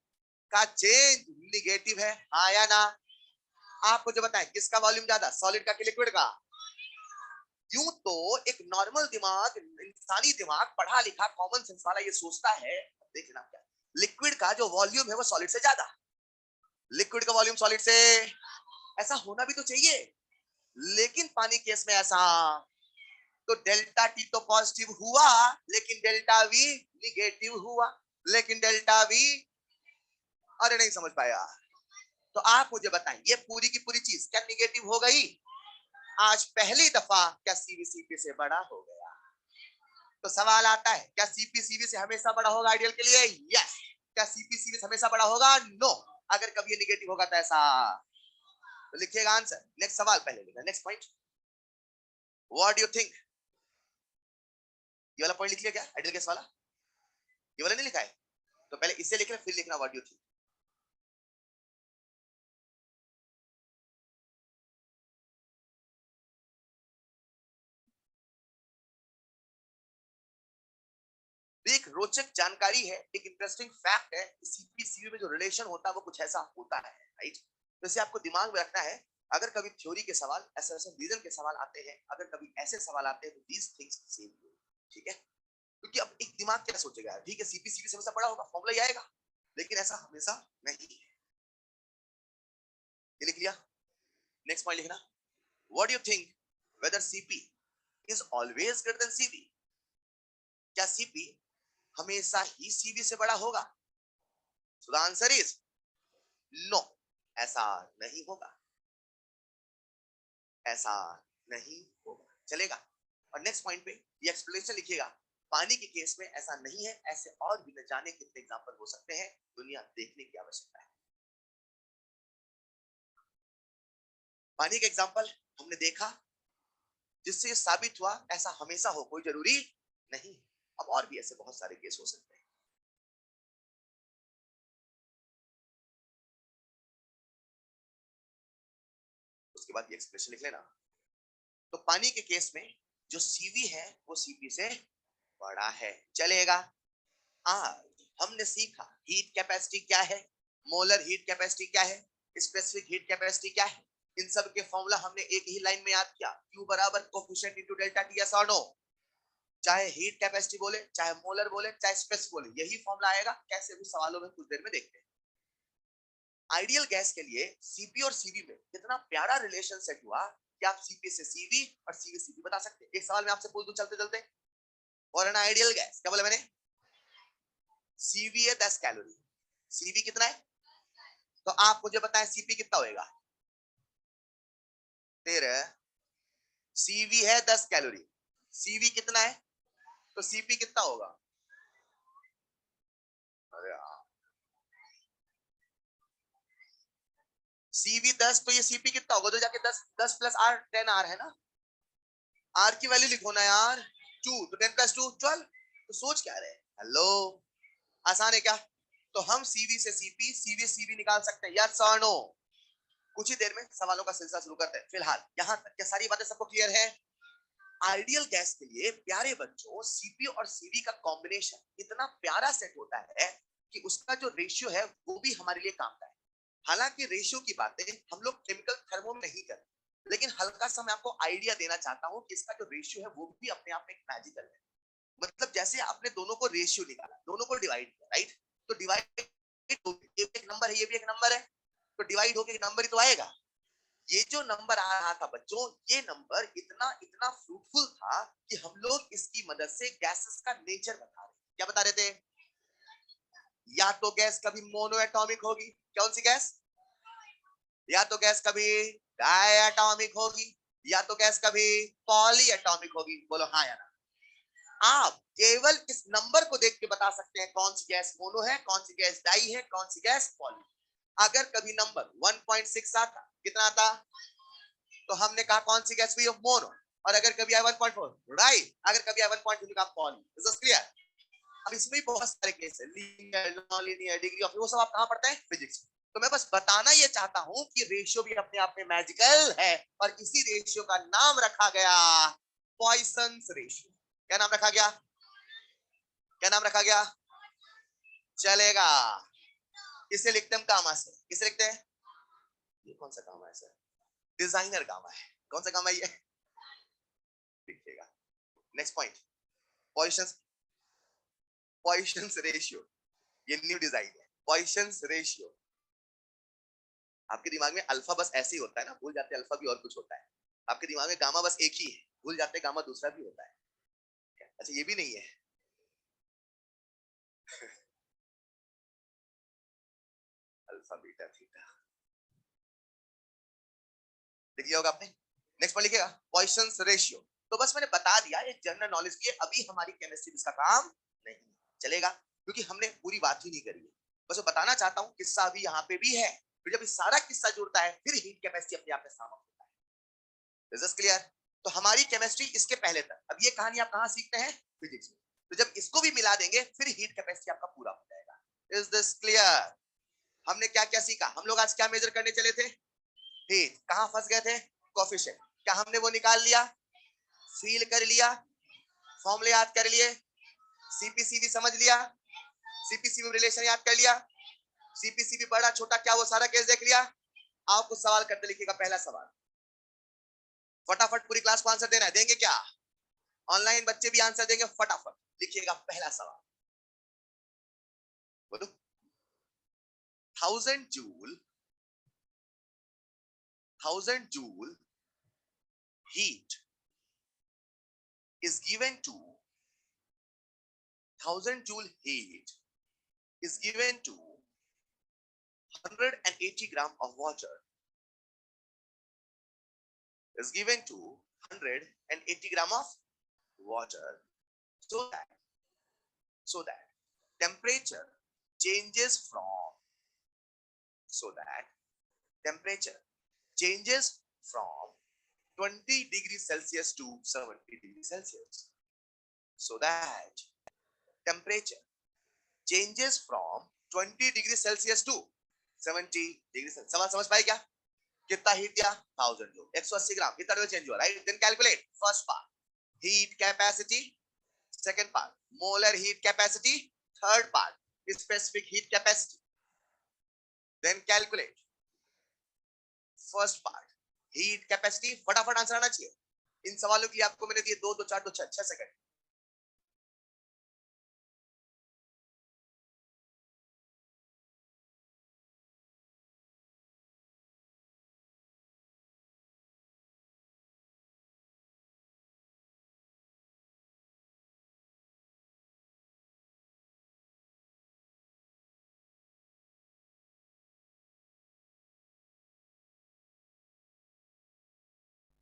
का चेंज निगेटिव है, हाँ या ना? आप मुझे बताएं किसका वॉल्यूम ज्यादा, सॉलिड का कि लिक्विड का? यूं तो एक नॉर्मल दिमाग, इंसानी दिमाग, पढ़ा लिखा कॉमन सेंस वाला ये सोचता है, देखना क्या, लिक्विड का जो वॉल्यूम है वो सॉलिड से ज्यादा, लिक्विड का वॉल्यूम सॉलिड से, ऐसा होना भी तो चाहिए। लेकिन पानी केस में ऐसा, तो डेल्टा टी तो पॉजिटिव हुआ, लेकिन डेल्टा वी निगेटिव हुआ, लेकिन डेल्टा वी, अरे नहीं समझ पाया? तो आप मुझे बताएं, ये पूरी की पूरी चीज क्या निगेटिव हो गई? आज पहली दफा क्या सीवी सीपी से बड़ा हो गया? तो सवाल आता है, क्या सीपी सीवी से हमेशा बड़ा होगा आइडियल के लिए? यस। क्या सीपी सीवी से हमेशा बड़ा होगा? नो। अगर कभी ये निगेटिव होगा तो ऐसा, तो लिखिएगा आंसर। नेक्स्ट सवाल पहले लिखना, next point, what do you think? ये वाला पॉइंट लिख लिया क्या, आइडियल केस वाला? ये वाला नहीं लिखा है? तो पहले इसे लिखना, फिर लिखना व्हाट डू यू थिंक। एक रोचक जानकारी है, एक इंटरेस्टिंग फैक्ट है, सीपी सीवी में जो रिलेशन होता है वो कुछ ऐसा होता है, राइट? तो इसे आपको दिमाग में रखना है। अगर कभी थ्योरी के सवाल, एसोसिएशन रीजन के सवाल आते हैं, अगर कभी ऐसे सवाल आते हैं, तो दीस थिंग्स सेम, ठीक है? क्योंकि अब एक दिमाग क्या सोचेगा, ठीक है सीपी सीवी से हमेशा बड़ा होगा, फॉर्मूला ही आएगा, लेकिन ऐसा हमेशा नहीं है। ये लिख लिया? नेक्स्ट पॉइंट लिखना, what do you think whether CP is always greater than CV? क्या सीपी हमेशा ही सीवी से बड़ा होगा? So the answer is no, ऐसा नहीं होगा, ऐसा नहीं होगा, चलेगा? और नेक्स्ट पॉइंट पे ये एक्सप्लेनेशन लिखिएगा, पानी के केस में ऐसा नहीं है, ऐसे और भी न जाने कितने एग्जांपल हो सकते हैं, दुनिया देखने की आवश्यकता है। पानी का एग्जांपल हमने देखा, जिससे ये साबित हुआ ऐसा हमेशा हो कोई जरूरी नहीं। अब और भी ऐसे बहुत सारे केस हो सकते हैं। उसके बाद ये एक्सप्रेशन लिख लेना। तो पानी के केस में जो सीवी है वो सीपी से बड़ा है, चलेगा। आज हमने सीखा हीट कैपेसिटी क्या है, मोलर हीट कैपेसिटी क्या है, स्पेसिफिक हीट कैपेसिटी क्या है। इन सब के फॉर्मूला हमने एक ही लाइन में याद किया, Q बराबर coefficient into delta T, yes और नो। चाहे हीट कैपेसिटी बोले, चाहे मोलर बोले, चाहे स्पेस बोले, यही फॉर्मूला आएगा। कैसे भी सवालों में कुछ देर में देखते हैं। आइडियल गैस के लिए सीपी और सीवी में कितना प्यारा रिलेशन सेट हुआ कि आप सीपी से सीवी और सीवी सीपी बता सकते हैं। एक सवाल मैं आपसे पूछ दूं चलते चलते, और एन आइडियल गैस, क्या बोला मैंने, सीवी है 10 कैलोरी, सीवी कितना है, तो आप मुझे बताएं सीपी कितना होएगा। 13, सीवी है 10 कैलोरी, सीवी कितना है, तो सीपी कितना होगा। अरे सीवी 10, तो ये सीपी कितना होगा, तो जाके 10 प्लस आर 10 आर है ना, आर की वैल्यू लिखो ना यार, 2, तो 10 प्लस 2 12। तो सोच क्या रहे, हेलो, आसान है क्या। तो हम सीवी से सीपी, सीवी सीवी निकाल सकते हैं, यस और नो। कुछ ही देर में सवालों का सिलसिला शुरू करते हैं। फिलहाल यहां तक क्या सारी बातें सबको क्लियर है। आइडियल गैस के लिए प्यारे बच्चों, सीपी और सीवी का कॉम्बिनेशन इतना प्यारा सेट होता है कि उसका जो रेशियो है वो भी हमारे लिए काम का है। हालांकि रेशियो की बातें हम लोग केमिकल थर्मो में नहीं करते, लेकिन हल्का सा मैं आपको आइडिया देना चाहता हूं कि इसका जो रेशियो है वो भी अपने आप में एक मैजिकल है। मतलब जैसे आपने दोनों को रेशियो निकाला, दोनों को डिवाइड किया, राइट, तो डिवाइड, ये भी एक नंबर है, ये भी एक नंबर है, तो डिवाइड होके नंबर ही तो आएगा। ये जो नंबर आ रहा था बच्चों, ये नंबर इतना इतना फ्रूटफुल था कि हम लोग इसकी मदद से गैसेस का नेचर बता रहे। क्या बता रहे थे, या तो गैस कभी मोनो एटॉमिक होगी, कौन सी गैस, या तो गैस कभी डाई एटॉमिक होगी, या तो गैस कभी पॉली एटॉमिक होगी। बोलो हाँ या ना। आप केवल इस नंबर को देख के बता सकते हैं कौन सी गैस मोनो है, कौन सी गैस डाई है, कौन सी गैस पॉली। अगर कभी नंबर 1.6 आता, कितना आता, तो हमने कहा कौन सी गैस हुई, मोनो। और अगर कभी आया 1.4 राइट, अगर कभी आया 1.2 का पॉली। Is this clear. अब इसमें बहुत सारे केस है, linear, non linear, degree of, वो सब आप कहां पढ़ते हैं, फिजिक्स। तो मैं बस बताना ये चाहता हूं कि रेशियो भी अपने आप में मैजिकल है, और इसी रेशियो का नाम रखा गया पॉइसन्स रेशियो। क्या नाम रखा गया, क्या नाम रखा गया, चलेगा। इसे लिखते हम गामा से, किसे लिखते हैं, ये कौन सा गामा है सर, डिजाइनर गामा है। कौन सा गामा है ये, लिखिएगा। नेक्स्ट पॉइंट, पॉइसन्स, पॉइसन्स रेशियो, ये न्यू डिजाइन है, पॉइसन्स रेशियो। आपके दिमाग में अल्फा बस ऐसे ही होता है ना, भूल जाते हैं अल्फा भी और कुछ होता है। आपके दिमाग में गामा बस एक ही है, भूल जाते हैं गामा दूसरा भी होता है। अच्छा ये भी नहीं है। अल्फा बीटा थीटा लिख लिया होगा आपने। नेक्स्ट पॉइंट लिखिएगा, पॉइसन्स रेशियो। तो बस मैंने बता दिया, ये जनरल नॉलेज के, अभी हमारी केमिस्ट्री इसका काम नहीं चलेगा, क्योंकि हमने पूरी बात ही नहीं करी है। बस मैं बताना चाहता हूँ किस्सा अभी यहाँ पे भी है, फिर जब इस सारा किस्सा जुड़ता है फिर हीट कैपेसिटी अपने आप में समाप्त होता है। Is this clear. तो हमारी केमिस्ट्री इसके पहले तक, अब ये कहानी आप कहाँ सीखते हैं, फिजिक्स में। तो जब इसको भी मिला देंगे फिर हीट कैपेसिटी आपका पूरा हो जाएगा। Is this clear. हमने क्या क्या सीखा, हम लोग आज क्या मेजर करने चले थे, हीट। कहां फंस गए थे, कोफिशिएंट। क्या हमने वो निकाल लिया, फील कर लिया, फॉर्मूले याद कर लिए, सीपीसीबी समझ लिया, सीपीसीबी रिलेशन याद कर लिया, सीपीसीबी बड़ा छोटा क्या वो सारा केस देख लिया। आप कुछ सवाल करते लिखिएगा। पहला सवाल, फटाफट पूरी क्लास को आंसर देना है, देंगे क्या, ऑनलाइन बच्चे भी आंसर देंगे, फटाफट लिखिएगा। पहला सवाल बोलो, 1000 joule, 1000 joule heat is given to 1000 joule heat is given to 180 gram of water, is given to 180 gram of water, so that temperature changes from, so that temperature changes from 20 degrees Celsius to 70 degrees Celsius, so that temperature changes from 20 degrees Celsius to 70 degrees Celsius। सवाल समझ पाए क्या, कितना heat दिया, 1000 joule, 180 ग्राम, कितना change हुआ, right. Then calculate first part, heat capacity Second part, molar heat capacity. Third part, specific heat capacity. Then calculate first part, heat capacity. फटाफट answer आना चाहिए इन सवालों के लिए। आपको मैंने दिए 2 2 4 2 6 सेकंड।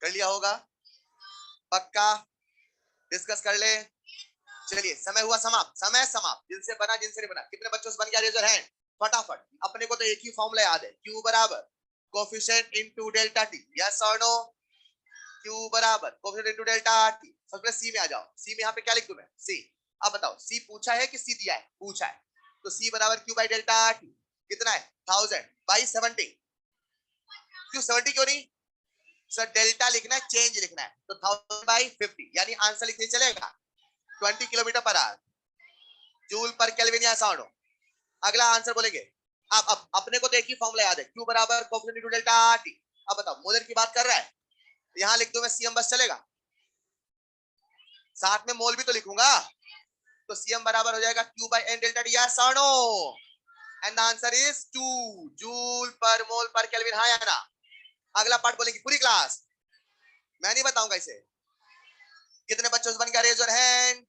कर लिया होगा पक्का? डिस्कस कर ले। चलिए समय हुआ समाप्त, समय समाप्त। जिनसे बना जिनसे नहीं बना, कितने बच्चों से बन गया रेजर हैंड फटाफट। अपने को तो एक ही फॉर्मूला याद है, Q बराबर coefficient into delta T. Yes और नो? Q बराबर कोफिशिएंट इनटू डेल्टा टी। सबसे पहले C में आ जाओ। C में यहाँ पे क्या लिख दूं मैं? C। अब बताओ C पूछा है कि C दिया है? पूछा है, तो C बराबर Q बाई डेल्टा टी। कितना है? 1000 बाई 70। क्यों 70 क्यों नहीं सर? डेल्टा लिखना है, चेंज लिखना है, तो 1000 बाई 50 यानी आंसर लिखते चलेगा 20 किलोमीटर पर आवर, जूल पर केल्विन या साउंड। अगला आंसर बोलेंगे। अब अपने को तो एक ही फॉर्मूला याद है, Q बराबर कोफिशिएंट इनटू डेल्टा टी। अब बताओ मोलर की बात कर रहा है, यहां लिख दूं मैं सीएम बस चलेगा? साथ में मोल भी तो लिखूंगा, तो सीएम बराबर हो जाएगा Q by N delta T. Yes और no? And the answer is 2 joule पर मोल पर केल्विन। हाँ या ना? अगला पार्ट बोलेंगे पूरी क्लास, मैं नहीं बताऊंगा इसे। कितने बच्चों से बन गया रेज योर हैंड?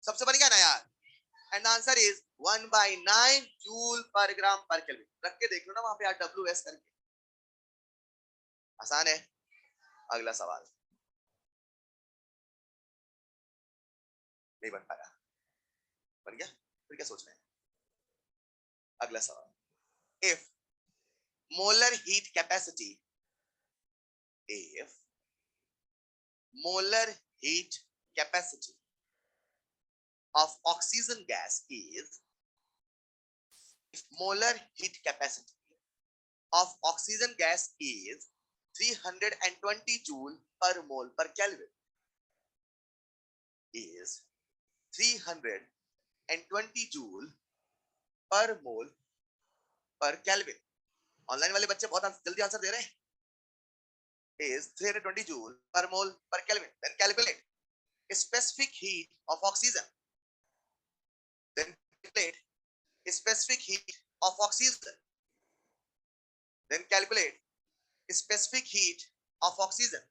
सबसे बन गया ना यार? And answer is 1 by 9 joule पर ग्राम पर केल्विन। रख के देख लो ना वहां पे यार, WS करके। आसान है। अगला सवाल नहीं बन पाया, बन गया फिर क्या सोच रहे हैं? अगला सवाल, if molar heat capacity, if molar heat capacity of oxygen gas is, if molar heat capacity of oxygen gas is 320 joule per mole per Kelvin, is 320 joule per mole per Kelvin। Online वाले बच्चे बहुत जल्दी answer दे रहे हैं। is 320 joule per mole per Kelvin। then calculate specific heat of oxygen, then calculate specific heat of oxygen, then calculate specific heat of oxygen।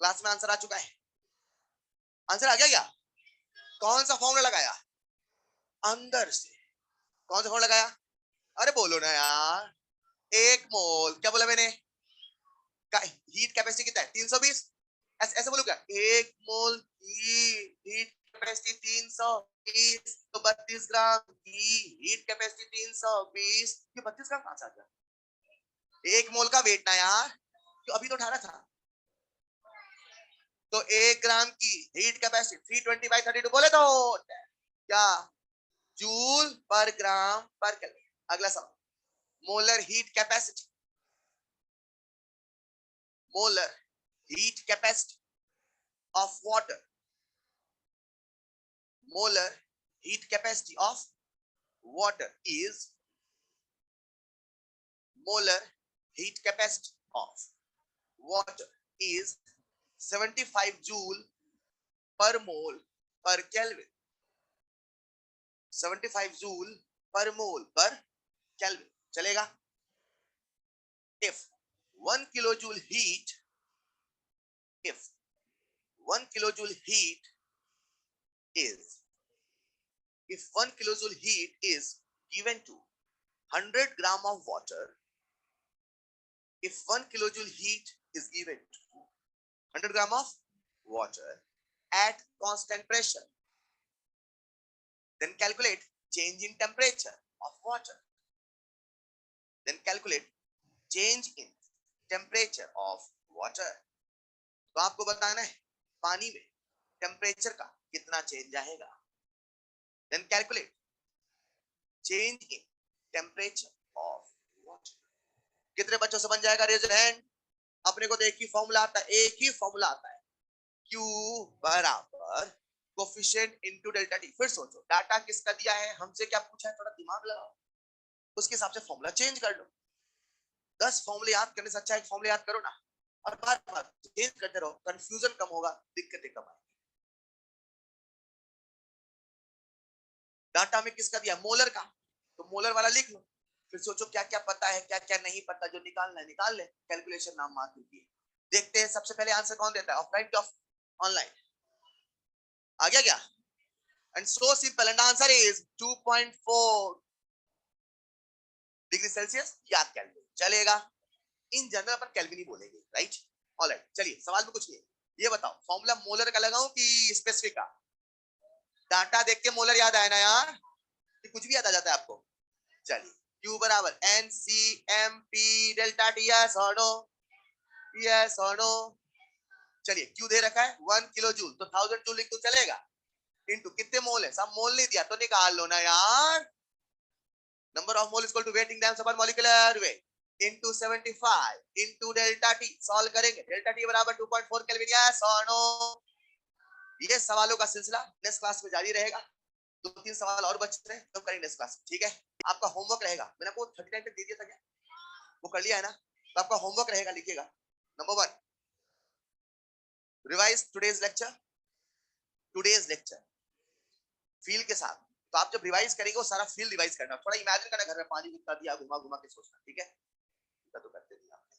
Class में answer आ चुका है। Answer आ गया क्या? कौन सा फॉर्मूला लगाया? अंदर से कौन सा फॉर्मूला लगाया? अरे बोलो ना यार। एक मोल, क्या बोला मैंने? हीट कैपेसिटी कितना है? 320। ऐसे बोलो क्या? एक मोल की हीट कैपेसिटी 320, तो 32 ग्राम की हीट कैपेसिटी 320। ये 32 ग्राम कहां से आ गया? एक मोल का वेट ना यार, तो अभी तो उठा रहा था। तो 1 ग्राम की हीट कैपेसिटी 320 बाई 32 बोले तो क्या? जूल पर ग्राम पर केल्विन। अगला सवाल, molar heat capacity, molar heat capacity of water, molar heat capacity of water is, molar heat capacity of water is 75 joule per mole per Kelvin। 75 joule per mole per Kelvin चलेगा? if 1 kilojoule heat, if 1 kilojoule heat is, if 1 kilojoule heat is given to 100 gram of water, if 1 kilojoule heat is given to 100 gram of water at constant pressure, then calculate change in temperature of water, then calculate change in temperature of water। तो आपको बताना है पानी में temperature का कितना change आएगा। then calculate change in temperature of water। कितने बच्चों से बन जाएगा? Raise your hand. अपने को तो एक ही फॉर्मूला आता है, एक ही फॉर्मूला आता है, Q बराबर कोफिशिएंट इनटू डेल्टा टी। फिर सोचो डाटा किसका दिया है, हमसे क्या पूछा है, थोड़ा दिमाग लगाओ, उसके हिसाब से फॉर्मूला चेंज कर लो। 10 फॉर्मूले याद करने से अच्छा एक फॉर्मूला याद करो ना, और बार बार चेंज करते रहो, कंफ्यूजन कम होगा, दिक्कतें कम आएंगी। डाटा में किसका दिया, मोलर का, तो मोलर वाला लिख लो। फिर सोचो क्या क्या पता है, क्या क्या नहीं पता, जो निकालना है निकाल ले, कैलकुलेशन नाम मात्र की। देखते हैं सबसे पहले आंसर कौन देता है, ऑफलाइन टू ऑनलाइन। आ गया क्या? And so simple, and answer is 2.4 degree Celsius. याद कर लो, चलेगा। इन जनरल अपन केल्विन ही बोलेंगे, राइट? ऑलराइट, चलिए सवाल में कुछ नहीं है। ये बताओ फॉर्मूला मोलर का लगाऊं कि स्पेसिफिक का? डाटा देख के मोलर याद आया ना यार, कि कुछ भी याद आ जाता है आपको। चलिए, Q बराबर NCMP डेल्टा T, यस और नो, यस और नो। चलिए Q दे रखा है 1 किलो जूल, तो 1000 जूल लिख तो चलेगा, इनटू कितने मोल है, सब मोल नहीं दिया तो निकाल लो ना यार। Number of mole is equal to weight in times upon molecular weight into 75 into delta T. Solve करेंगे, डेल्टा टी बराबर 2.4 केल्विन, यस और नो। ये सवालों का सिलसिला नेक्स्ट क्लास में जारी रहेगा। 2-3 सवाल और बच रहे हैं, तो करेंगे नेक्स्ट क्लास में, ठीक है? आपका होमवर्क रहेगा, मैंने आपको 39 तक दे दिया था क्या, वो कर लिया है ना? तो आपका होमवर्क रहेगा, लिखिएगा। Number 1, revise today's lecture feel के साथ। तो आप जब रिवाइज करेंगे वो सारा फील रिवाइज करना, थोड़ा इमेजिन करना घर में पानी कितना दिया, घुमा घुमा के सोचना, ठीक है? तो करते नहीं आपने।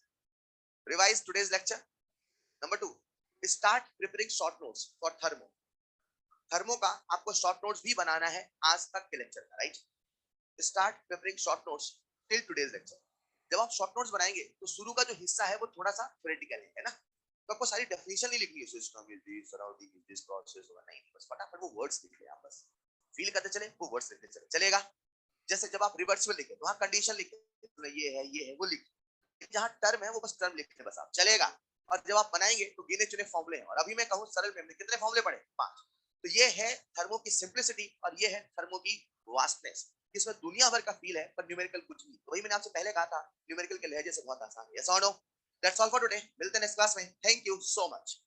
Revise today's lecture. Number 2, start preparing short notes for thermo. Thermo का आपको शॉर्ट नोट्स भी बनाना है आज तक के लेक्चर का, right? Start preparing short notes till today's lecture. जब आप शॉर्ट नोट्स बनाएंगे तो शुरू का जो हिस्सा है वो थोड़ा सा थ्योरेटिकल है ना, तो आपको सारी डेफिनेशन नहीं लिखनी है, system is this, surrounding is this, process होगा नहीं, बस फटाफट वो वर्ड्स लिख ले आप, बस फील करते चले, वो वर्ड्स लिखते चले, चलेगा? जैसे जब आप रिवर्सिबल लिखे तो वहां कंडीशन लिखे, ये है वो लिख, जहां टर्म है वो बस टर्म लिखते बस आप, चलेगा? और जब आप बनाएंगे तो गिने चुने फॉर्मूले हैं, और अभी मैं कहूं सरल में कितने फॉर्मूले पढ़े, 5। तो ये है थर्मो की सिंप्लिसिटी और ये है थर्मो की वास्टनेस, इसमें दुनिया भर का फील है पर न्यूमेरिकल कुछ नहीं। तो वही मैंने आपसे पहले कहा था, न्यूमेरिकल के लहजे से बहुत आसान है। यस और no? That's all for today, मिलते हैं नेक्स्ट क्लास में। Thank you so much.